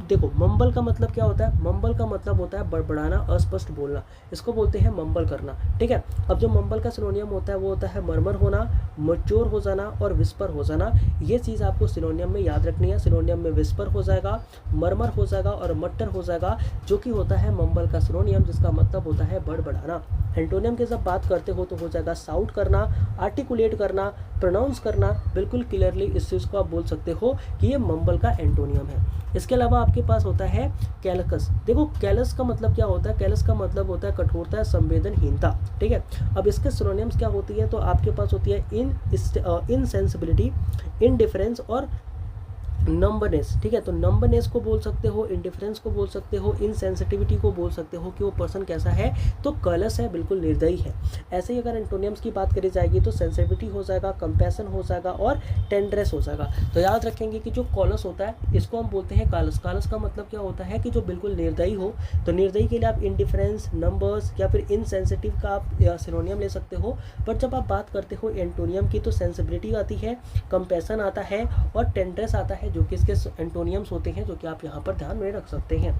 देखो, मम्बल का मतलब क्या होता है, मम्बल का मतलब होता है बड़बड़ाना, अस्पष्ट बोलना, इसको बोलते हैं मम्बल करना, ठीक है। अब जो मम्बल का सिनोनियम होता है वो होता है मरमर होना, मच्योर हो जाना और विस्पर हो जाना। ये चीज़ आपको सिनोनियम में याद रखनी है। सिनोनियम में विस्पर हो जाएगा, मरमर हो जाएगा और मट्टर हो जाएगा, जो कि होता है मम्बल का सिनोनियम, जिसका मतलब होता है बड़बड़ाना। एंटोनियम की जब बात करते हो तो हो जाएगा साउट करना, आर्टिकुलेट करना, प्रोनाउंस करना। बिल्कुल क्लियरली इस चीज़ को आप बोल सकते हो कि ये मम्बल का एंटोनियम है। इसके अलावा आपके पास होता है कैलकस। देखो, कैलस का मतलब क्या होता है, कैलस का मतलब होता है कठोरता, संवेदनहीनता, ठीक है। अब इसके सिनोनिम्स क्या होती है, तो आपके पास होती है इनसेंसिबिलिटी, इनडिफरेंस और नंबरनेस, ठीक है। तो नंबरनेस को बोल सकते हो, इंडिफरेंस को बोल सकते हो, इनसेंसिटिविटी को बोल सकते हो कि वो पर्सन कैसा है, तो कलस है, बिल्कुल निर्दयी है। ऐसे ही अगर एंटोनियम्स की बात करी जाएगी तो सेंसिटिविटी हो जाएगा, कंपैशन हो जाएगा और टेंडरेस हो जाएगा। तो याद रखेंगे कि जो कॉलस होता है इसको हम बोलते हैं कालस। कालस का मतलब क्या होता है कि जो बिल्कुल निर्दयी हो। तो निर्दयी के लिए आप इंडिफरेंस, नंबर्स या फिर इनसेंसिटिव का आप सिनोनियम ले सकते हो। बट जब आप बात करते हो एंटोनियम की, तो सेंसिबिलिटी आती है, कंपैशन आता है और टेंडरेस आता है, जो कि इसके एंटोनियम्स होते हैं, जो कि आप यहाँ पर ध्यान में रख सकते हैं।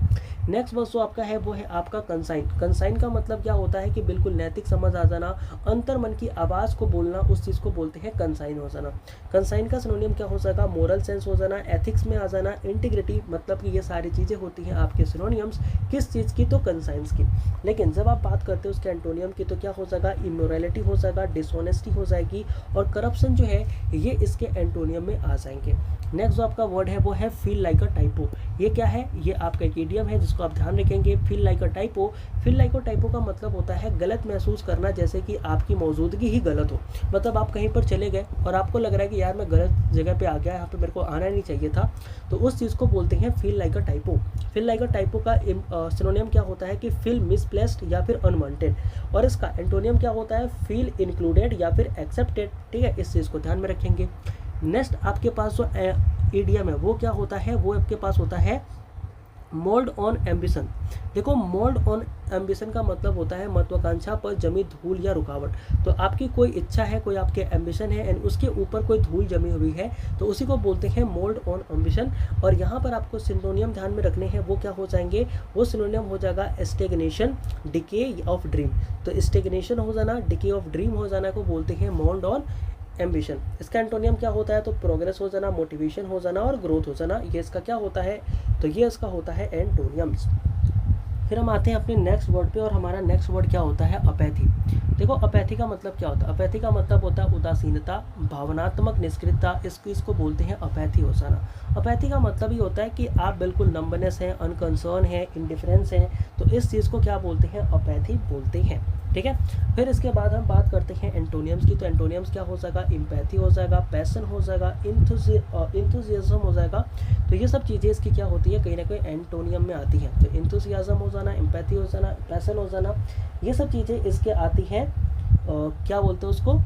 नेक्स्ट वर्ड जो आपका है वो है आपका कंसाइन। कंसाइन का मतलब क्या होता है कि बिल्कुल नैतिक समझ आ जाना, अंतर मन की आवाज़ को बोलना, उस चीज़ को बोलते हैं कंसाइन हो जाना। कंसाइन का सिनोनियम क्या हो जाएगा, मोरल सेंस हो जाना, एथिक्स में आ जाना, इंटीग्रिटी, मतलब कि ये सारी चीज़ें होती हैं आपके सिनोनियम्स किस चीज़ की, तो कंसाइंस की। लेकिन जब आप बात करते हो उसके एंटोनियम की, तो क्या हो जाएगा, इमोरलिटी हो जाएगा, डिसऑनेस्टी हो जाएगी और करप्शन जो है ये इसके एंटोनियम में आ जाएंगे। नेक्स्ट जो आपका आपका वर्ड है वो है फील लाइक अ टाइपो। ये क्या है, ये आपका एक इडियम है जिसको आप ध्यान रखेंगे। फील लाइक अ टाइपो, फील लाइक अ टाइपो का मतलब होता है गलत महसूस करना, जैसे कि आपकी मौजूदगी ही गलत हो। मतलब आप कहीं पर चले गए और आपको लग रहा है कि यार मैं गलत जगह पे आ गया, यहाँ पे मेरे को आना नहीं चाहिए था, तो उस चीज़ को बोलते हैं फील लाइक अ टाइपो। फील लाइक अ टाइपो का सिनोनियम क्या होता है कि फील मिसप्लेस्ड या फिर अनवांटेड, और इसका एंटोनियम क्या होता है फील इंक्लूडेड या फिर एक्सेप्टेड। ठीक है, इस चीज़ को ध्यान में रखेंगे। नेक्स्ट आपके पास जो ईडियम है वो क्या होता है, वो आपके पास होता है मोल्ड ऑन एम्बिशन। देखो, मोल्ड ऑन एम्बिशन का मतलब होता है महत्वाकांक्षा पर जमी धूल या रुकावट। तो आपकी कोई इच्छा है, कोई आपके एम्बिशन है एंड उसके ऊपर कोई धूल जमी हुई है, तो उसी को बोलते हैं मोल्ड ऑन एम्बिशन। और यहाँ पर आपको सिनोनियम ध्यान में रखने हैं, वो क्या हो जाएंगे, वो सिनोनियम हो जाएगा स्टेग्नेशन, डिके ऑफ ड्रीम। तो स्टेग्नेशन हो जाना, डिके ऑफ ड्रीम हो जाना को बोलते हैं मोल्ड ऑन एम्बिशन। इसका एंटोनियम क्या होता है, तो प्रोग्रेस हो जाना, मोटिवेशन हो जाना और ग्रोथ हो जाना, ये इसका क्या होता है, तो ये इसका होता है एंटोनियम्स। फिर हम आते हैं अपने नेक्स्ट वर्ड पे, और हमारा नेक्स्ट वर्ड क्या होता है, अपैथी। देखो, अपैथी का मतलब क्या होता है, अपैथी का मतलब होता है उदासीनता, भावनात्मक निष्क्रियता, इसको बोलते हैं अपैथी हो जाना। अपैथी का मतलब ही होता है कि आप बिल्कुल नंबनेस हैं, अनकंसर्न है, इंडिफरेंस हैं, तो इस चीज़ को क्या बोलते हैं, अपैथी बोलते हैं। ठीक है, फिर इसके बाद हम बात करते हैं एंटोनियम्स की। तो एंटोनियम्स क्या हो जाएगा, एम्पैथी हो जाएगा, पैशन हो जाएगा, इंथुजियाज्म हो जाएगा। तो ये सब चीज़ें इसकी क्या होती है, कहीं ना कहीं एंटोनियम में आती हैं। तो इंथुजियाज्म हो जाना, एम्पैथी हो जाना, पैशन हो जाना, ये सब चीज़ें इसके आती हैं क्या बोलते हैं उसको,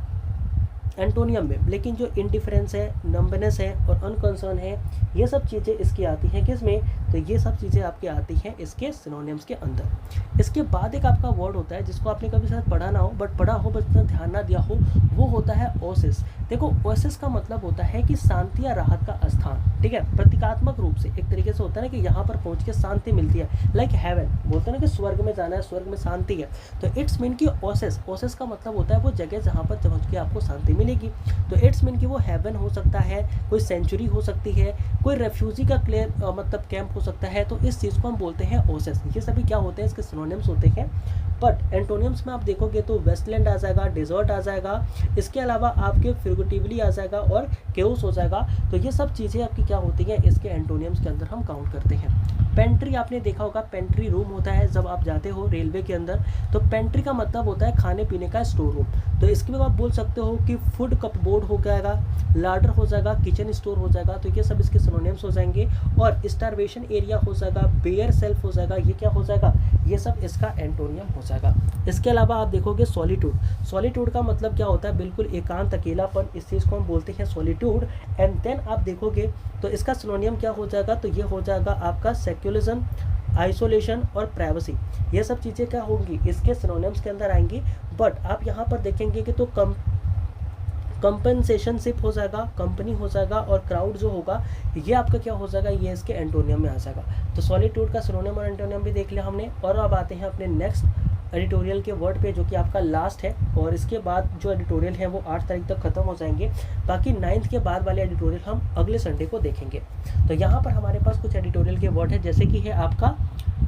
एंटोनियम में। लेकिन जो इंडिफरेंस है, नंबनेस है और अनकंसर्न है, ये सब चीज़ें इसकी आती हैं किस में, तो ये सब चीज़ें आपकी आती हैं इसके सिनोनिम्स के अंदर। इसके बाद एक आपका वर्ड होता है जिसको आपने कभी शायद पढ़ा ना हो, बट पढ़ा हो बट ध्यान ना दिया हो, वो होता है ओसिस। देखो, ओसिस का मतलब होता है कि शांति या राहत का स्थान। ठीक है, प्रतीकात्मक रूप से एक तरीके से होता है ना कि यहाँ पर पहुँच के शांति मिलती है, लाइक हेवन बोलते हैं ना कि स्वर्ग में जाना है, स्वर्ग में शांति है। तो इट्स मीन की ओसिस, ओसिस का मतलब होता है वो जगह जहाँ पर पहुँच के आपको शांति मिलेगी। तो इट्स मीन कि वो हेवन हो सकता है, कोई सेंचुरी हो सकती है, कोई रेफ्यूजी का मतलब कैंप हो सकता है। तो इस चीज़ को हम बोलते हैं ओसिस। ये सभी क्या होते हैं, इसके सिनोनिम्स होते हैं। बट एंटोनिम्स में आप देखोगे तो वेस्टलैंड आ जाएगा, डेजर्ट आ जाएगा, इसके अलावा आपके फ्रिगेटिवली आ जाएगा और केओस हो जाएगा। तो ये सब चीज़ें आपकी क्या होती हैं, इसके एंटोनिम्स के अंदर हम काउंट करते हैं। पेंट्री आपने देखा होगा, पेंट्री रूम होता है जब आप जाते हो रेलवे के अंदर, तो पेंट्री का मतलब होता है खाने पीने का स्टोर रूम। तो इसके बाद आप बोल सकते हो कि फूड कपबोर्ड हो जाएगा, लार्डर हो जाएगा, किचन स्टोर हो जाएगा। तो ये सब इसके सिनोनिम्स हो जाएंगे। और स्टारवेशन एरिया हो जाएगा, बेयर सेल्फ हो जाएगा, ये क्या हो जाएगा, ये सब इसका एंटोनियम हो जाएगा। इसके अलावा आप देखोगे सॉलिट्यूड, सॉलिट्यूड का मतलब क्या होता है, बिल्कुल एकांत, अकेलापन, इस चीज़ को हम बोलते हैं सॉलिट्यूड। एंड देन आप देखोगे तो इसका सिनोनियम क्या हो जाएगा, तो ये हो जाएगा आपका सेक्युलरिज्म, आइसोलेशन और प्राइवेसी। ये सब चीज़ें क्या होंगी, इसके सिनोनिम्स के अंदर आएंगी। बट आप यहाँ पर देखेंगे कि तो कंपनसेशनशिप हो जाएगा, कंपनी हो जाएगा, और क्राउड जो होगा ये आपका क्या हो जाएगा, ये इसके एंटोनियम में आ जाएगा। तो सॉलिट्यूड का सिनोनिम और एंटोनियम भी देख लिया हमने। और अब आते हैं अपने नेक्स्ट एडिटोरियल के वर्ड पे, जो कि आपका लास्ट है। और इसके बाद जो एडिटोरियल है वो 8 तारीख तक खत्म हो जाएंगे। बाकी 9th के बाद वाले एडिटोरियल हम अगले संडे को देखेंगे। तो यहाँ पर हमारे पास कुछ एडिटोरियल के वर्ड है, जैसे कि है आपका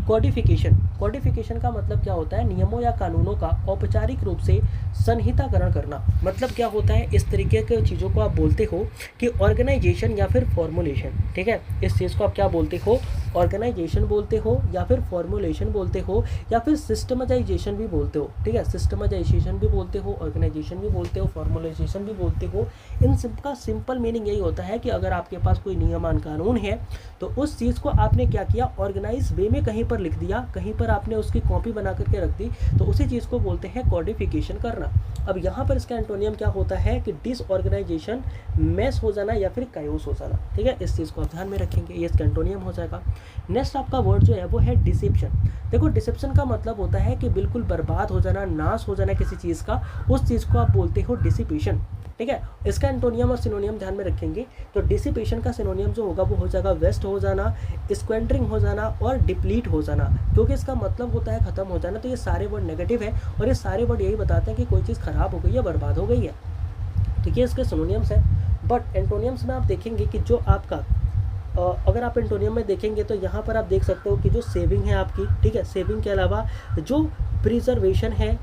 कोडिफिकेशन। कोडिफिकेशन का मतलब क्या होता है, नियमों या कानूनों का औपचारिक रूप से संहिताकरण करना। मतलब क्या होता है, इस तरीके के चीज़ों को आप बोलते हो कि ऑर्गेनाइजेशन या फिर फॉर्मुलेशन। ठीक है, इस चीज़ को आप क्या बोलते हो, ऑर्गेनाइजेशन बोलते हो, या फिर फॉर्मुलेशन बोलते हो, या फिर सिस्टमाइजेशन भी बोलते हो। ठीक है, सिस्टमाइजेशन भी बोलते हो, ऑर्गेनाइजेशन भी बोलते हो, फॉर्मुलाइजेशन भी बोलते हो। इन सबका सिंपल मीनिंग यही होता है कि अगर आपके पास कोई नियमान कानून है तो उस चीज़ को आपने क्या किया, ऑर्गेनाइज वे में कहीं पर लिख दिया, कहीं पर आपने उसकी कॉपी बना करके रख दी, तो उसी चीज़ को बोलते हैं कोडिफिकेशन करना। अब यहाँ पर इसका एंटोनियम क्या होता है कि डिसऑर्गेनाइजेशन, मेस हो जाना या फिर कायोस हो जाना। ठीक है, इस चीज़ को आप ध्यान में रखेंगे, ये इसका एंटोनियम हो जाएगा। नेक्स्ट आपका वर्ड जो है वो है डिसेप्शन। देखो, डिसेप्शन का मतलब होता है कि बिल्कुल बर्बाद हो जाना, नाश हो जाना किसी चीज़ का, उस चीज़ को आप बोलते हो डिसिपेशन। ठीक है, इसका एंटोनियम और सिनोनियम ध्यान में रखेंगे। तो डिसिपेशन का सिनोनियम जो होगा वो हो जाएगा वेस्ट हो जाना, स्क्वेंडरिंग हो जाना और डिप्लीट हो जाना, क्योंकि इसका मतलब होता है खत्म हो जाना। तो ये सारे वर्ड नेगेटिव है और ये सारे वर्ड यही बताते हैं कि कोई चीज़ खराब हो गई है, बर्बाद हो गई है। तो ये इसके सिनोनियम्स हैं। बट एंटोनियम्स में आप देखेंगे कि जो आपका अगर आप एंटोनियम में देखेंगे तो यहाँ पर आप देख सकते हो कि जो सेविंग है आपकी, ठीक है, सेविंग के अलावा जो प्रिजर्वेशन है,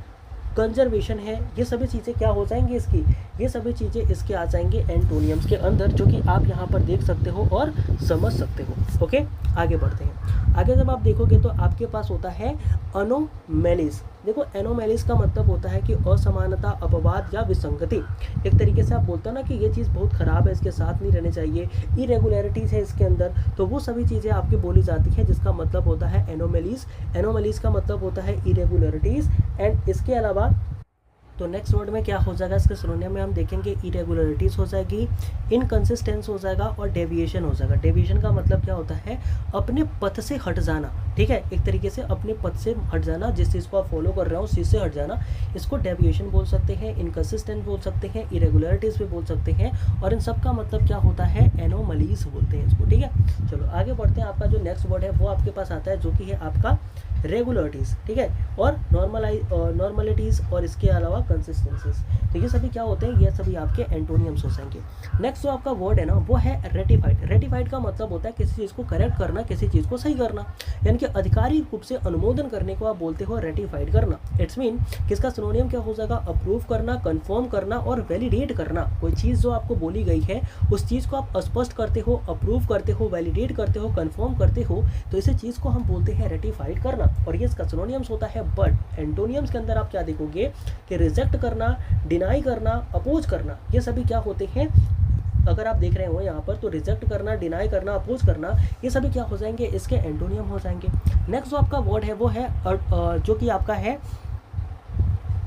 कंजर्वेशन है, ये सभी चीज़ें क्या हो जाएंगी इसकी, ये सभी चीज़ें इसके आ जाएंगे एंटोनियम्स के अंदर, जो कि आप यहाँ पर देख सकते हो और समझ सकते हो। ओके, आगे बढ़ते हैं। आगे जब आप देखोगे तो आपके पास होता है अनोमैलीज। देखो एनोमैलीज का मतलब होता है कि असमानता, अपवाद या विसंगति। एक तरीके से आप बोलते हो ना कि ये चीज़ बहुत ख़राब है, इसके साथ नहीं रहने चाहिए, इरेगुलरिटीज़ है इसके अंदर, तो वो सभी चीज़ें आपकी बोली जाती हैं, जिसका मतलब होता है एनोमैलीज। एनोमैलीज का मतलब होता है इरेगुलरिटीज़। एंड इसके अलावा तो नेक्स्ट वर्ड में क्या हो जाएगा, इसके सिनोनिम में हम देखेंगे इरेगुलरिटीज़ हो जाएगी, इनकंसिस्टेंस हो जाएगा और डेविएशन हो जाएगा। डेविएशन का मतलब क्या होता है, अपने पथ से हट जाना। ठीक है, एक तरीके से अपने पथ से हट जाना, जिस चीज़ को आप फॉलो कर रहे हो उस चीज़ से हट जाना, इसको डेविएशन बोल सकते हैं, इनकंसिस्टेंट बोल सकते हैं, इरेगुलरिटीज़ भी बोल सकते हैं, और इन सब का मतलब क्या होता है, एनोमलीज बोलते हैं इसको। ठीक है, चलो आगे बढ़ते हैं। आपका जो नेक्स्ट वर्ड है वो आपके पास आता है, जो कि है आपका रेगुलरिटीज़। ठीक है, और नॉर्मलिटीज़ और इसके अलावा कंसिस्टेंसीज। तो ये सभी क्या होते हैं, ये सभी आपके एंटोनियम्स हो जाएंगे। नेक्स्ट जो आपका वर्ड है ना वो है रेटिफाइड। रेटिफाइड का मतलब होता है किसी चीज़ को करेक्ट करना, किसी चीज़ को सही करना, यानी कि अधिकारिक रूप से अनुमोदन करने को आप बोलते हो रेटिफाइड करना। इट्स मीन किसका सिनोनियम क्या हो जाएगा, अप्रूव करना, कंफर्म करना और वैलिडेट करना। कोई चीज़ जो आपको बोली गई है उस चीज़ को आप स्पष्ट करते हो, अप्रूव करते हो, वैलिडेट करते हो, कंफर्म करते हो, तो इसे चीज़ को हम बोलते हैं रेटिफाइड करना। और ये इसका सिनोनियम्स होता है। बट एंटोनियम्स के अंदर आप क्या देखोगे कि रिजेक्ट करना, डिनाई करना, अपोज करना, ये सभी क्या होते हैं, अगर आप देख रहे हो यहाँ पर, तो रिजेक्ट करना, डिनाई करना, अपोज करना, ये सभी क्या हो जाएंगे, इसके एंटोनियम हो जाएंगे। नेक्स्ट जो आपका वर्ड है वो है जो कि आपका है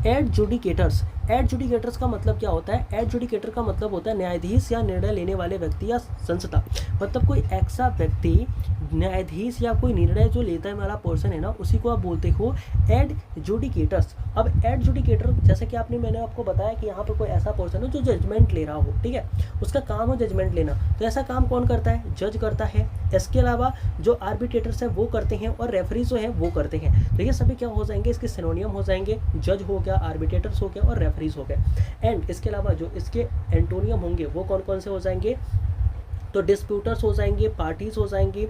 एडजुडिकेटर्स। एडजुडिकेटर्स का मतलब क्या होता है, एडजुडिकेटर का मतलब होता है न्यायाधीश या निर्णय लेने वाले व्यक्ति या संस्था। मतलब कोई ऐसा व्यक्ति, न्यायाधीश या कोई निर्णय जो लेता है वाला पर्सन है ना, उसी को आप बोलते हो एडजुडिकेटर्स। अब एडजुडिकेटर जैसे कि मैंने आपको बताया कि यहाँ पर कोई ऐसा पर्सन है जो जजमेंट ले रहा हो, ठीक है, उसका काम हो जजमेंट लेना। तो ऐसा काम कौन करता है, जज करता है। इसके अलावा जो आर्बिट्रेटर्स हैं वो करते हैं, और रेफरी जो हैं वो करते हैं। तो ये सभी क्या हो जाएंगे, इसके सिनोनियम हो जाएंगे। जज हो गया, आर्बिट्रेटर्स हो गया और रेफरीज हो गए। एंड इसके अलावा जो इसके एंटोनियम होंगे वो कौन कौन से हो जाएंगे, तो डिस्प्यूटर्स हो जाएंगे, पार्टीज हो जाएंगी,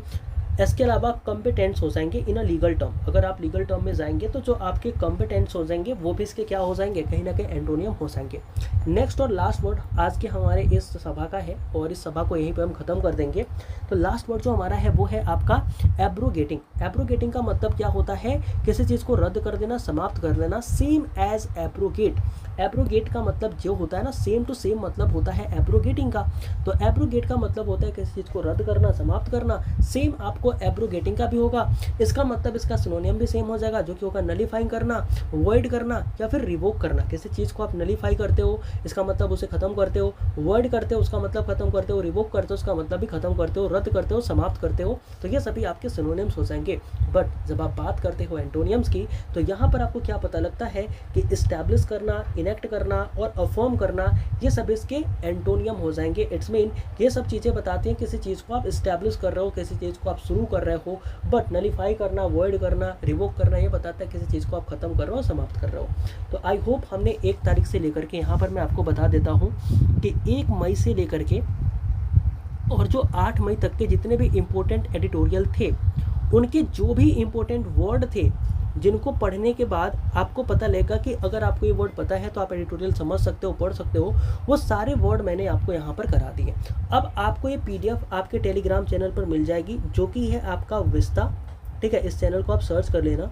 इसके अलावा कॉम्पिटेंट्स हो जाएंगे इन अ लीगल टर्म। अगर आप लीगल टर्म में जाएंगे तो जो आपके कॉम्पिटेंट्स हो जाएंगे वो भी इसके क्या हो जाएंगे, कहीं ना कहीं एंटोनियम हो जाएंगे। नेक्स्ट और लास्ट वर्ड आज के हमारे इस सभा का है, और इस सभा को यहीं पे हम खत्म कर देंगे। तो लास्ट वर्ड जो हमारा है वो है आपका एब्रोगेटिंग। एब्रोगेटिंग का मतलब क्या होता है, किसी चीज़ को रद्द कर देना, समाप्त कर देना। Same as abrogate. एब्रोगेट का मतलब जो होता है ना, सेम टू सेम मतलब होता है एब्रोगेटिंग का। तो एब्रोगेट का मतलब होता है किसी चीज़ को रद्द करना, समाप्त करना। सेम आपको एब्रोगेटिंग का भी होगा। इसका मतलब इसका सिनोनियम भी सेम हो जाएगा, जो कि होगा नलीफाइंग करना, वॉइड करना या फिर रिवोक करना। किसी चीज़ को आप नलीफाई करते हो, इसका मतलब उसे खत्म करते हो, वॉइड करते हो उसका मतलब खत्म करते हो, रिवोक करते हो उसका मतलब भी खत्म करते हो, रद्द करते हो, समाप्त करते हो। तो ये सभी आपके सिनोनियम्स हो जाएंगे। बट जब आप बात करते हो एंटोनियम्स की, तो यहाँ पर आपको क्या पता लगता है कि इस्टेब्लिश करना, इनेक्ट करना और अफर्म करना, ये सब इसके एंटोनियम हो जाएंगे। इट्स मीन ये सब चीज़ें बताती हैं किसी चीज़ को आप इस्टेब्लिश कर रहे हो, किसी चीज़ को आप शुरू कर रहे हो। बट नलीफाई करना, वॉइड करना, रिवोक करना, ये बताता है किसी चीज़ को आप खत्म कर रहे हो, समाप्त कर रहे हो। तो आई होप हमने 1 तारीख से लेकर के, यहाँ पर मैं आपको बता देता हूँ कि 1 मई से लेकर के और जो 8 मई तक के जितने भी इम्पोर्टेंट एडिटोरियल थे, उनके जो भी इम्पोर्टेंट वर्ड थे, जिनको पढ़ने के बाद आपको पता लगेगा कि अगर आपको ये वर्ड पता है तो आप एडिटोरियल समझ सकते हो, पढ़ सकते हो, वो सारे वर्ड मैंने आपको यहाँ पर करा दिए। अब आपको ये PDF आपके टेलीग्राम चैनल पर मिल जाएगी, जो कि है आपका विस्ता। ठीक है, इस चैनल को आप सर्च कर लेना,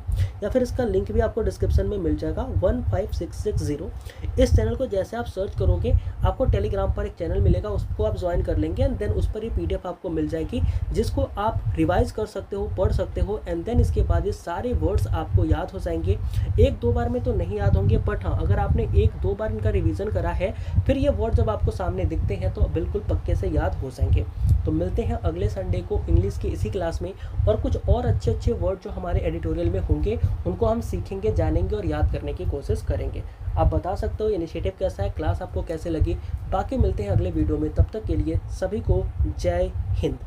या फिर इसका लिंक भी आपको डिस्क्रिप्शन में मिल जाएगा 15660। इस चैनल को जैसे आप सर्च करोगे आपको टेलीग्राम पर एक चैनल मिलेगा, उसको आप ज्वाइन कर लेंगे एंड देन उस पर ये PDF आपको मिल जाएगी, जिसको आप रिवाइज कर सकते हो, पढ़ सकते हो। एंड देन इसके बाद ये सारे वर्ड्स आपको याद हो जाएंगे। 1-2 बार में तो नहीं याद होंगे, बट हाँ, अगर आपने 1-2 बार इनका रिविज़न करा है, फिर ये वर्ड जब आपको सामने दिखते हैं तो बिल्कुल पक्के से याद हो जाएंगे। तो मिलते हैं अगले संडे को इंग्लिश की इसी क्लास में, और कुछ और अच्छे वर्ड जो हमारे एडिटोरियल में होंगे उनको हम सीखेंगे, जानेंगे और याद करने की कोशिश करेंगे। आप बता सकते हो इनिशिएटिव कैसा है, क्लास आपको कैसे लगी। बाकी मिलते हैं अगले वीडियो में, तब तक के लिए सभी को जय हिंद।